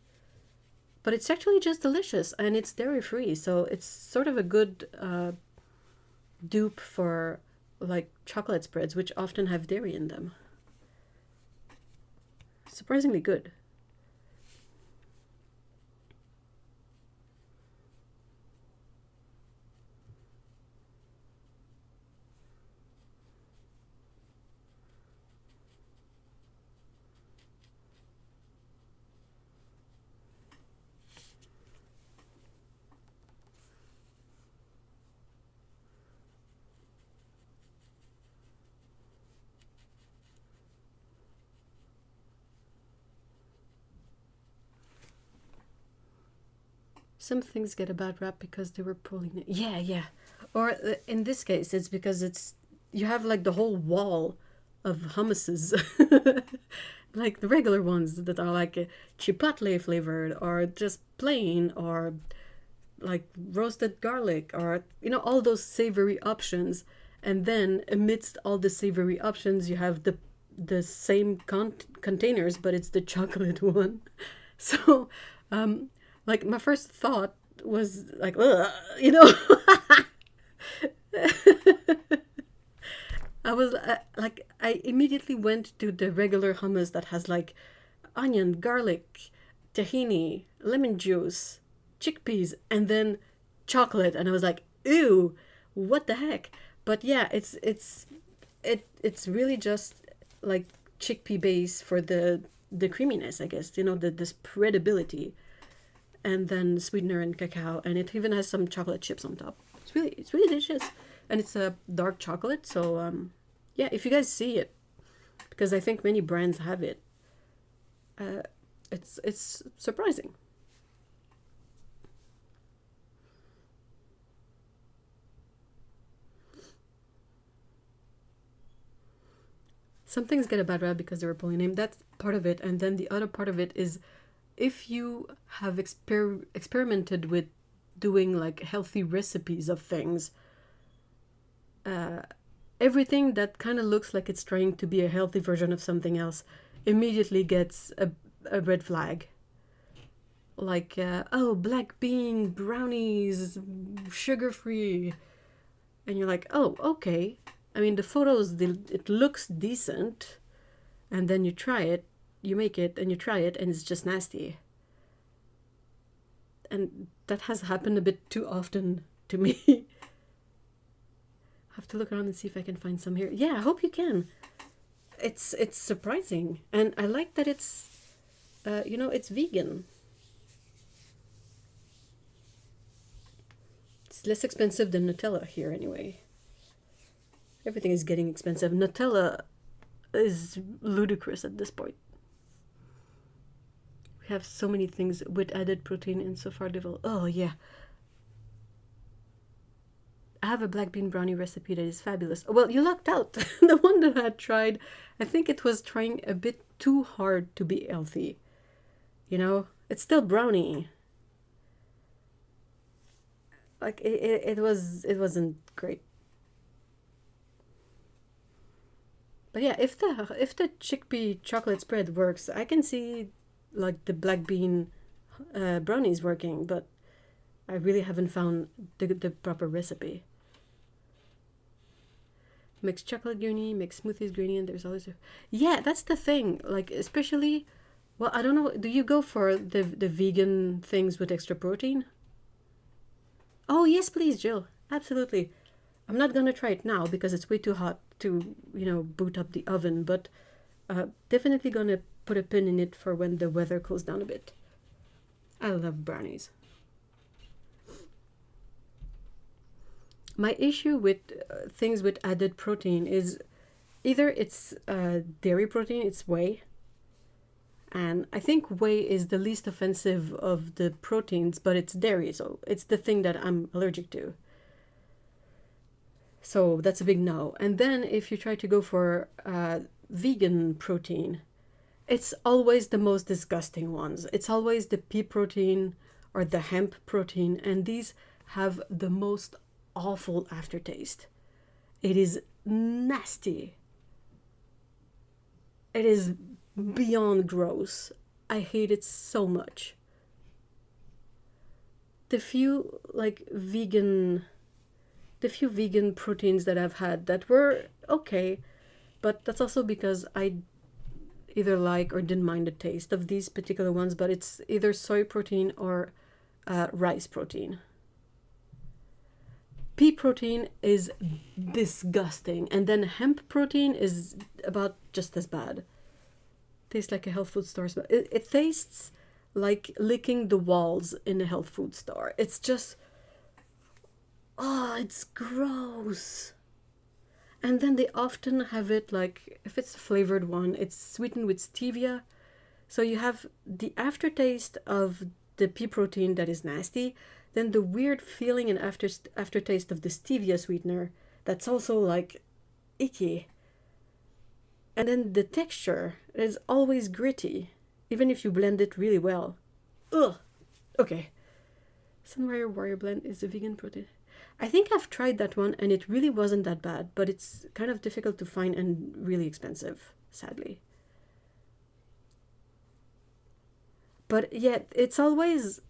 But it's actually just delicious, and it's dairy-free, so it's sort of a good dupe for like chocolate spreads, which often have dairy in them. Surprisingly good. Some things get a bad rap because they were pulling it. Yeah, yeah. Or in this case, it's because you have like the whole wall of hummuses, like the regular ones that are like chipotle flavored or just plain or like roasted garlic or all those savory options. And then amidst all the savory options, you have the same containers, but it's the chocolate one. So like my first thought was like, ugh, I was like, I immediately went to the regular hummus that has like onion, garlic, tahini, lemon juice, chickpeas, and then chocolate, and I was like, ew, what the heck? But yeah, it's really just like chickpea base for the creaminess, I guess. The spreadability, and then sweetener and cacao, and it even has some chocolate chips on top. It's really delicious, and it's a dark chocolate. So yeah, if you guys see it, because I think many brands have it, it's surprising. Some things get a bad rap because they were pulling name. That's part of it, and then the other part of it is if you have experimented with doing like healthy recipes of things, everything that kind of looks like it's trying to be a healthy version of something else immediately gets a red flag. Like, oh, black bean brownies, sugar-free. And you're like, oh, okay. I mean, the photos, it looks decent. And then you try it, you make it, and you try it, and it's just nasty. And that has happened a bit too often to me. I have to look around and see if I can find some here. Yeah, I hope you can. It's surprising. And I like that it's, it's vegan. It's less expensive than Nutella here anyway. Everything is getting expensive. Nutella is ludicrous at this point. We have so many things with added protein and so far developed. Oh yeah. I have a black bean brownie recipe that is fabulous. Well, you lucked out. The one that I had tried, I think it was trying a bit too hard to be healthy. It's still brownie. Like it wasn't great. But yeah, if the chickpea chocolate spread works, I can see like the black bean brownies working, but I really haven't found the proper recipe. Mixed chocolate granny, mixed smoothies granny, and there's always yeah, that's the thing. Like especially, well, I don't know. Do you go for the vegan things with extra protein? Oh yes, please, Jill. Absolutely. I'm not gonna try it now because it's way too hot to boot up the oven. But definitely gonna put a pin in it for when the weather cools down a bit. I love brownies. My issue with things with added protein is either it's dairy protein, it's whey, and I think whey is the least offensive of the proteins, but it's dairy, so it's the thing that I'm allergic to. So that's a big no. And then if you try to go for vegan protein, it's always the most disgusting ones. It's always the pea protein or the hemp protein, and these have the most awful aftertaste. It is nasty. It is beyond gross. I hate it so much. The few vegan proteins that I've had that were okay, but that's also because I either like or didn't mind the taste of these particular ones, but it's either soy protein or rice protein. Pea protein is disgusting, and then hemp protein is about just as bad. Tastes like a health food store. It tastes like licking the walls in a health food store. It's just, oh, it's gross. And then they often have it like, if it's a flavored one, it's sweetened with stevia. So you have the aftertaste of the pea protein that is nasty, then the weird feeling and aftertaste of the stevia sweetener that's also like icky. And then the texture is always gritty, even if you blend it really well. Ugh. Okay. Sunrise Warrior Blend is a vegan protein. I think I've tried that one and it really wasn't that bad, but it's kind of difficult to find and really expensive, sadly. But yeah, it's always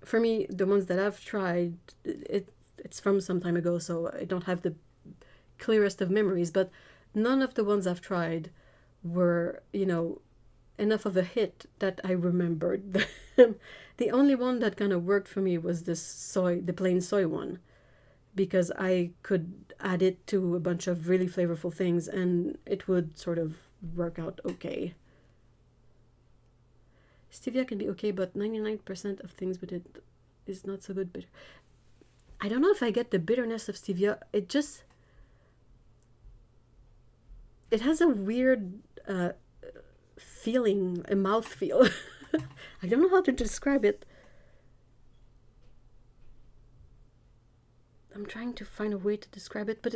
for me, the ones that I've tried, it's from some time ago, so I don't have the clearest of memories, but none of the ones I've tried were, enough of a hit that I remembered. The only one that kind of worked for me was the plain soy one, because I could add it to a bunch of really flavorful things and it would sort of work out okay. Stevia can be okay, but 99% of things with it is not so good. But I don't know if I get the bitterness of stevia. It has a weird feeling, a mouth feel. I don't know how to describe it. I'm trying to find a way to describe it, but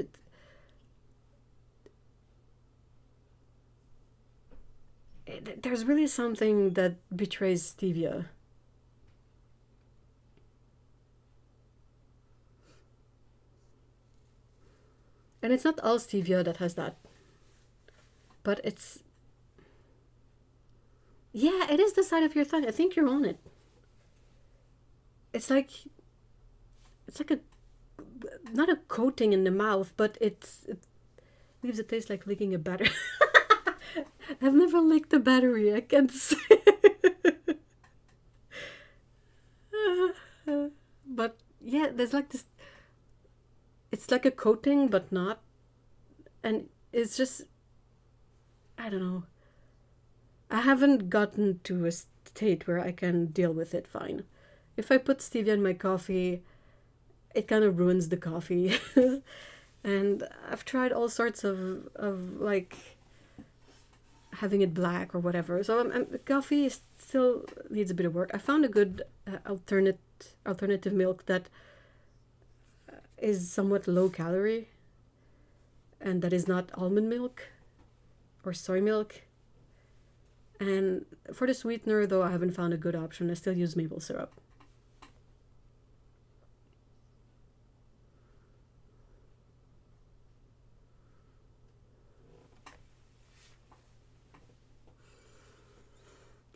there's really something that betrays stevia. And it's not all stevia that has that. But yeah, it is the side of your thumb. I think you're on it. It's like a, not a coating in the mouth, but it leaves a taste like licking a battery. I've never licked a battery, I can't say. But yeah, there's like this, it's like a coating, but not. And it's just, I don't know. I haven't gotten to a state where I can deal with it fine. If I put stevia in my coffee, it kind of ruins the coffee. And I've tried all sorts of like having it black or whatever. So coffee still needs a bit of work. I found a good alternative milk that is somewhat low calorie and that is not almond milk or soy milk. And for the sweetener, though, I haven't found a good option. I still use maple syrup.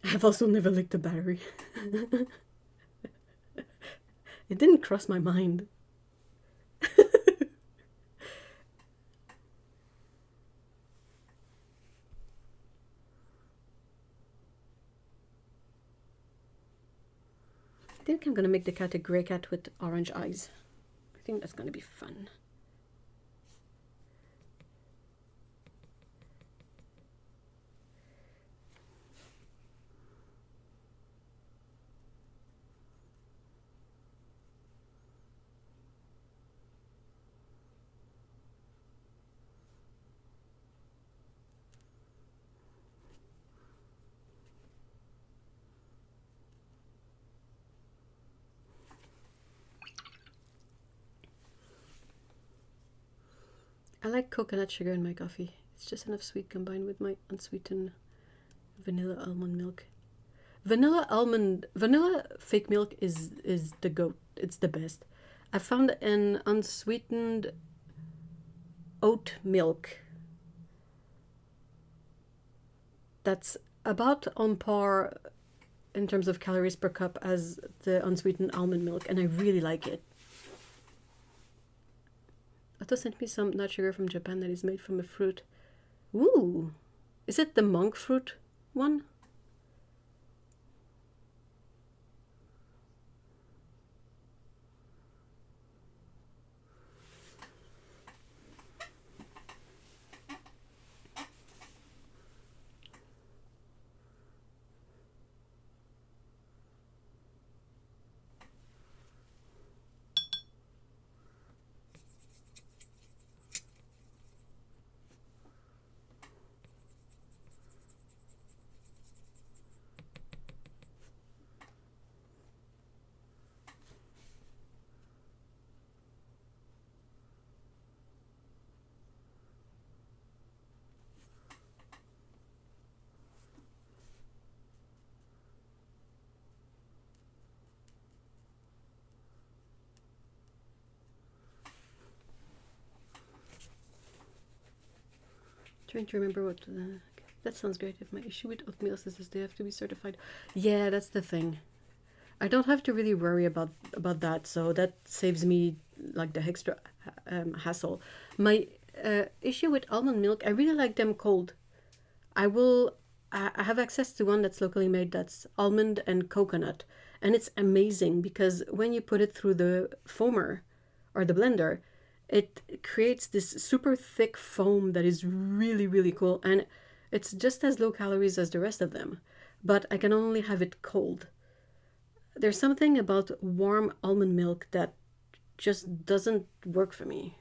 I've also never licked a battery. It didn't cross my mind. think I'm gonna make the cat a grey cat with orange eyes. I think that's gonna be fun. I like coconut sugar in my coffee. It's just enough sweet combined with my unsweetened vanilla almond milk. Vanilla fake milk is the goat. It's the best. I found an unsweetened oat milk that's about on par in terms of calories per cup as the unsweetened almond milk, and I really like it. Otto sent me some nut sugar from Japan that is made from a fruit. Ooh! Is it the monk fruit one? Trying to remember what. That sounds great. If my issue with oatmeal is they have to be certified. Yeah, that's the thing. I don't have to really worry about that, so that saves me like the extra hassle. My issue with almond milk, I really like them cold. I have access to one that's locally made that's almond and coconut, and it's amazing because when you put it through the foamer or the blender, it creates this super thick foam that is really, really cool, and it's just as low calories as the rest of them, but I can only have it cold. There's something about warm almond milk that just doesn't work for me.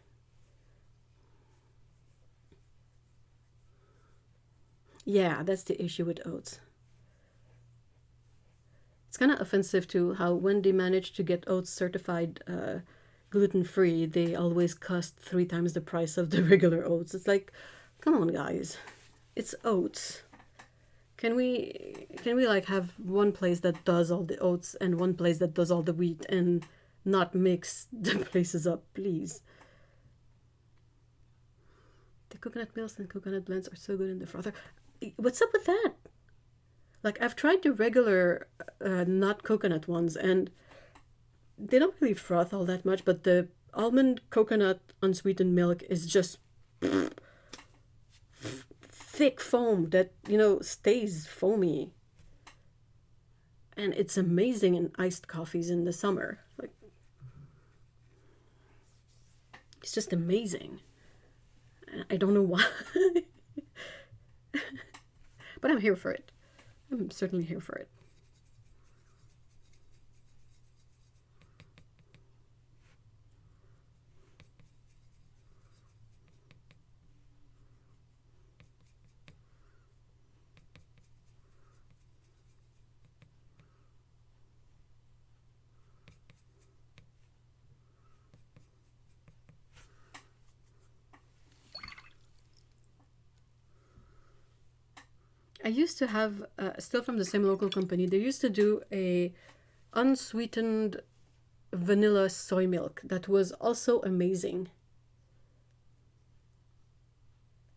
Yeah, that's the issue with oats. It's kind of offensive too how when they manage to get oats certified gluten-free, they always cost 3 times the price of the regular oats. It's like, come on, guys, it's oats. Can we like have one place that does all the oats and one place that does all the wheat and not mix the places up, please? The coconut milks and coconut blends are so good in the frother. What's up with that? Like, I've tried the regular not coconut ones and they don't really froth all that much, but the almond coconut unsweetened milk is just thick foam that, stays foamy. And it's amazing in iced coffees in the summer. Like, it's just amazing. I don't know why. But I'm here for it. I'm certainly here for it. I used to have, still from the same local company, they used to do a unsweetened vanilla soy milk that was also amazing.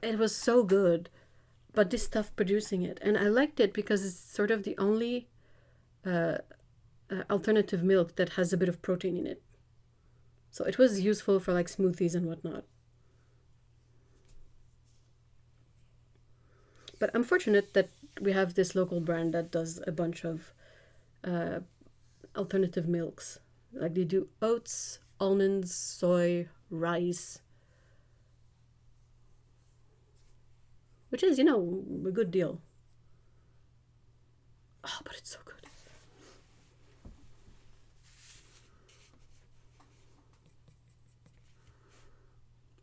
It was so good, but this stuff producing it. And I liked it because it's sort of the only alternative milk that has a bit of protein in it. So it was useful for like smoothies and whatnot. But I'm fortunate that we have this local brand that does a bunch of alternative milks. Like they do oats, almonds, soy, rice, which is, you know, a good deal. Oh, but it's so good.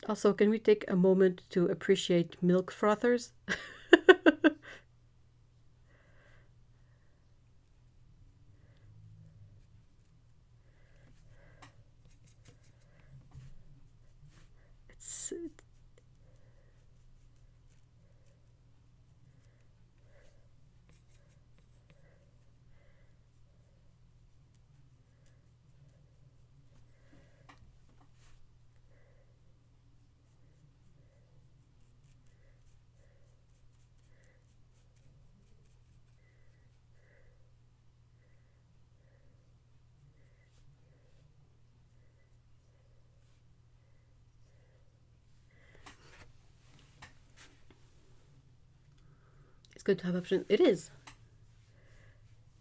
Also, can we take a moment to appreciate milk frothers? it's it's good to have option. It is.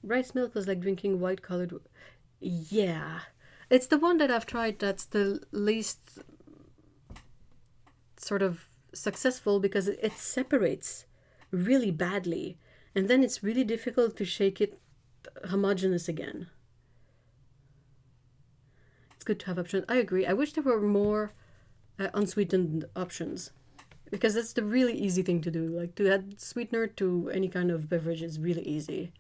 Rice milk was like drinking white colored. Yeah, it's the one that I've tried that's the least sort of successful because it separates really badly, and then it's really difficult to shake it homogeneous again. It's good to have options. I agree. I wish there were more unsweetened options because that's the really easy thing to do. Like to add sweetener to any kind of beverage is really easy.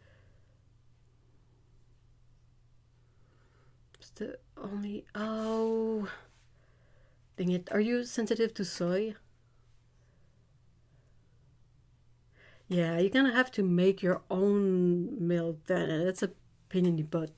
It's the only. Oh, dang it. Are you sensitive to soy? Yeah, you're gonna have to make your own milk then, and that's a pain in the butt.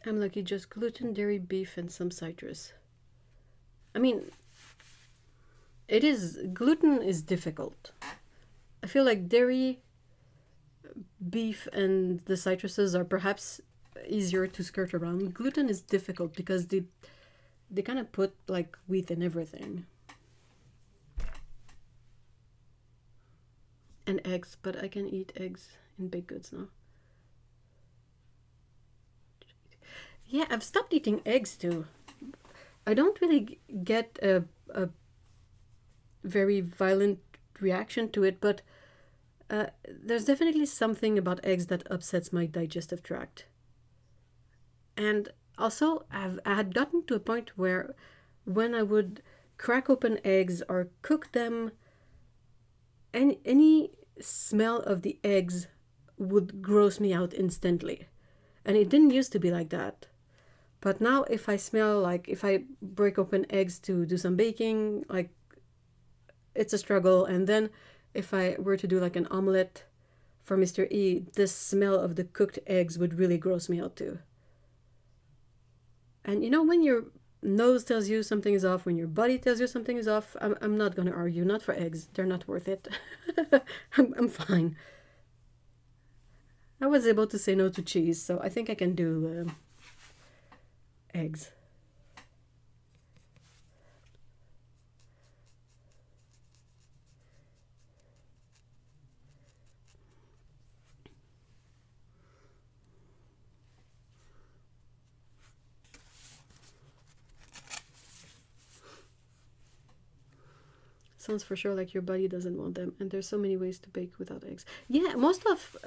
I'm lucky, just gluten, dairy, beef, and some citrus. I mean, gluten is difficult. I feel like dairy, beef, and the citruses are perhaps easier to skirt around. Gluten is difficult because they kind of put like wheat in everything. And eggs, but I can eat eggs in baked goods now. Yeah, I've stopped eating eggs too. I don't really get a very violent reaction to it, but there's definitely something about eggs that upsets my digestive tract. And also, I had gotten to a point where when I would crack open eggs or cook them, any smell of the eggs would gross me out instantly. And it didn't used to be like that. But now if I smell, like if I break open eggs to do some baking, like it's a struggle. And then if I were to do like an omelette for Mr. E, the smell of the cooked eggs would really gross me out too. And you know, when your nose tells you something is off, when your body tells you something is off, I'm not going to argue. Not for eggs. They're not worth it. I'm fine. I was able to say no to cheese, so I think I can do eggs. Sounds for sure like your body doesn't want them, and there's so many ways to bake without eggs. Yeah, most of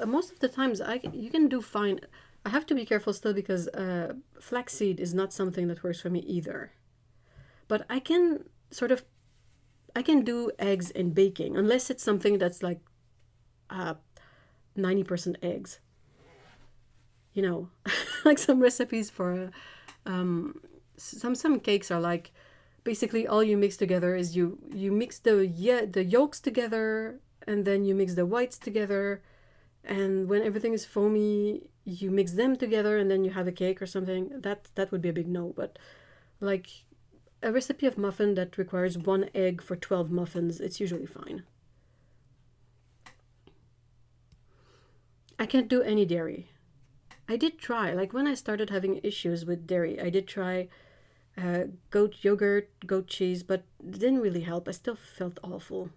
the times you can do fine. I have to be careful still because flaxseed is not something that works for me either. But I can sort of, I can do eggs in baking unless it's something that's like 90% eggs. You know, like some recipes for some cakes are like basically all you mix together is you mix the yolks together and then you mix the whites together, and when everything is foamy you mix them together and then you have a cake or something. That would be a big no. But like a recipe of muffin that requires 1 egg for 12 muffins, it's usually fine. I can't do any dairy. I did try, like when I started having issues with dairy, I did try goat yogurt, goat cheese, but it didn't really help. I still felt awful.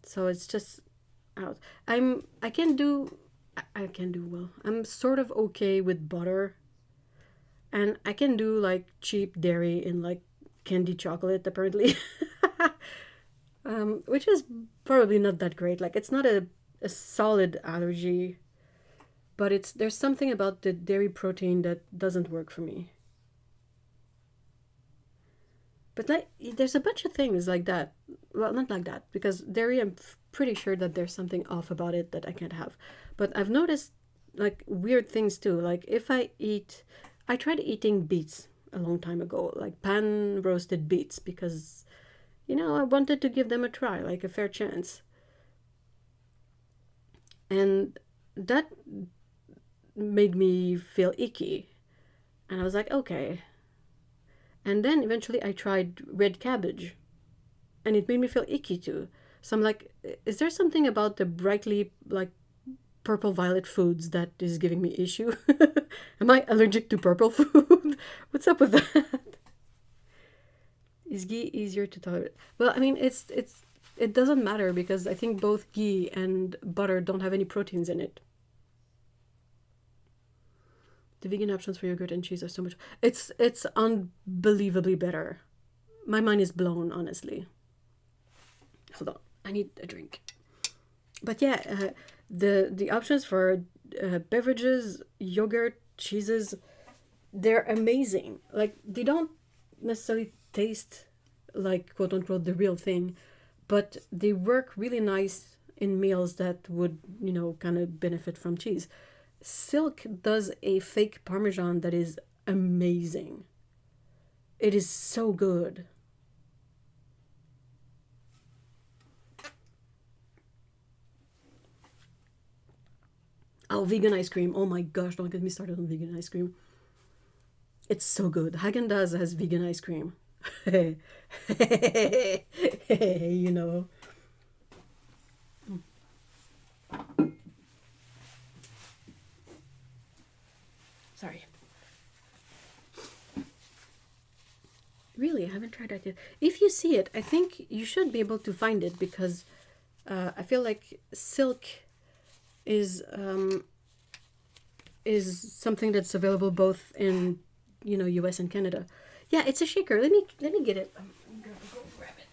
So it's just out. I can do I can do well. I'm sort of okay with butter, and I can do like cheap dairy in like candy chocolate apparently. Which is probably not that great. Like it's not a solid allergy, but it's there's something about the dairy protein that doesn't work for me. But like there's a bunch of things like that. Well, not like that because dairy. I'm pretty sure that there's something off about it that I can't have. But I've noticed like weird things too. Like if I tried eating beets a long time ago, like pan roasted beets, because I wanted to give them a try, like a fair chance. And that made me feel icky. And I was like, okay. And then eventually I tried red cabbage, and it made me feel icky too. So I'm like, is there something about the brightly like purple violet foods that is giving me issue? Am I allergic to purple food? What's up with that? Is ghee easier to tolerate? Well, I mean, it doesn't matter because I think both ghee and butter don't have any proteins in it. The vegan options for yogurt and cheese are so much. It's unbelievably better. My mind is blown, honestly. Hold on, I need a drink. But yeah, the options for beverages, yogurt, cheeses, they're amazing. Like they don't necessarily taste like quote unquote the real thing, but they work really nice in meals that would kind of benefit from cheese. Silk does a fake parmesan that is amazing. It is so good. Oh, vegan ice cream. Oh my gosh, don't get me started on vegan ice cream. It's so good. Haagen-Dazs has vegan ice cream. you know. Sorry. Really, I haven't tried that yet. If you see it, I think you should be able to find it because I feel like silk is something that's available both in US and Canada. Yeah, it's a shaker. Let me get it. I'm gonna go grab it.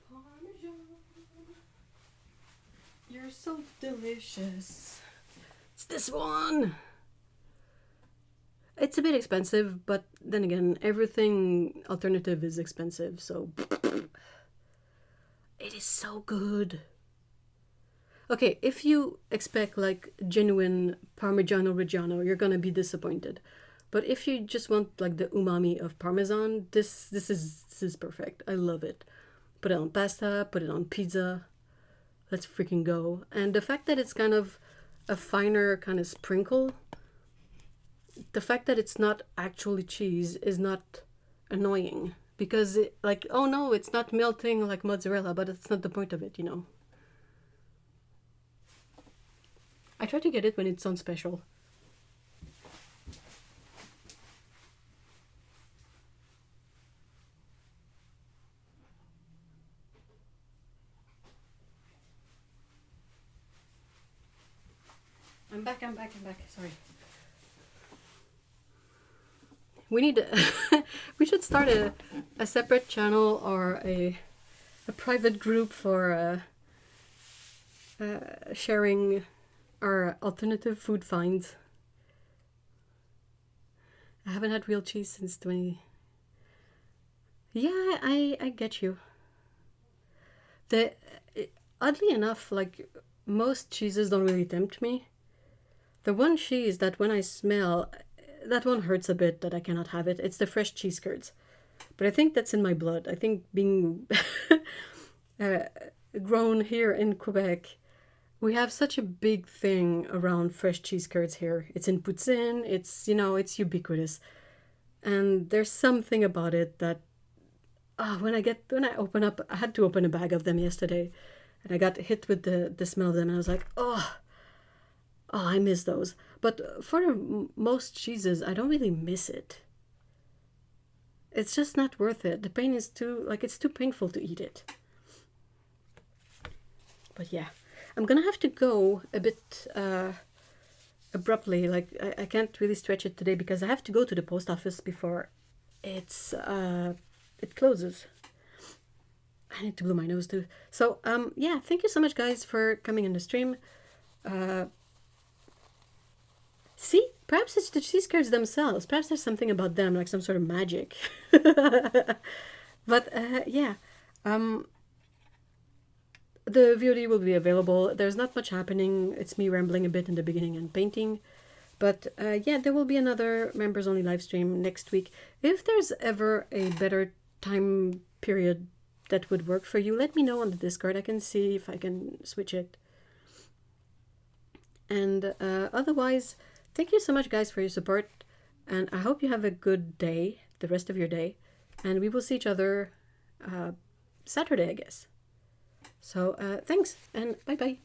Parmesan. You're so delicious. It's this one. It's a bit expensive, but then again, everything alternative is expensive, so it is so good. Okay, if you expect like genuine Parmigiano Reggiano, you're gonna be disappointed. But if you just want like the umami of Parmesan, this is perfect. I love it. Put it on pasta, put it on pizza. Let's freaking go. And the fact that it's kind of a finer kind of sprinkle, the fact that it's not actually cheese is not annoying because like, oh no, it's not melting like mozzarella, but it's not the point of it. I try to get it when it's on special. I'm back. Sorry. We need we should start a separate channel or a private group for sharing our alternative food finds. I haven't had real cheese since 20. Yeah, I get you. The oddly enough, like most cheeses don't really tempt me. The one cheese that when I smell, that one hurts a bit that I cannot have it. It's the fresh cheese curds. But I think that's in my blood. I think being uh, grown here in Quebec, we have such a big thing around fresh cheese curds here. It's in poutine, it's, you know, it's ubiquitous. And there's something about it that when I open up, I had to open a bag of them yesterday, and I got hit with the smell of them, and I was like, I miss those. But for most cheeses, I don't really miss it. It's just not worth it. The pain is it's too painful to eat it. But yeah, I'm gonna have to go a bit abruptly. Like I can't really stretch it today because I have to go to the post office before it closes. I need to blow my nose too. So yeah, thank you so much, guys, for coming in the stream. See, perhaps it's the cheese curds themselves. Perhaps there's something about them, like some sort of magic. But yeah, the VOD will be available. There's not much happening. It's me rambling a bit in the beginning and painting. But yeah, there will be another members only live stream next week. If there's ever a better time period that would work for you, let me know on the Discord. I can see if I can switch it. And otherwise, thank you so much, guys, for your support. And I hope you have a good day, the rest of your day. And we will see each other Saturday, I guess. So thanks, and bye-bye.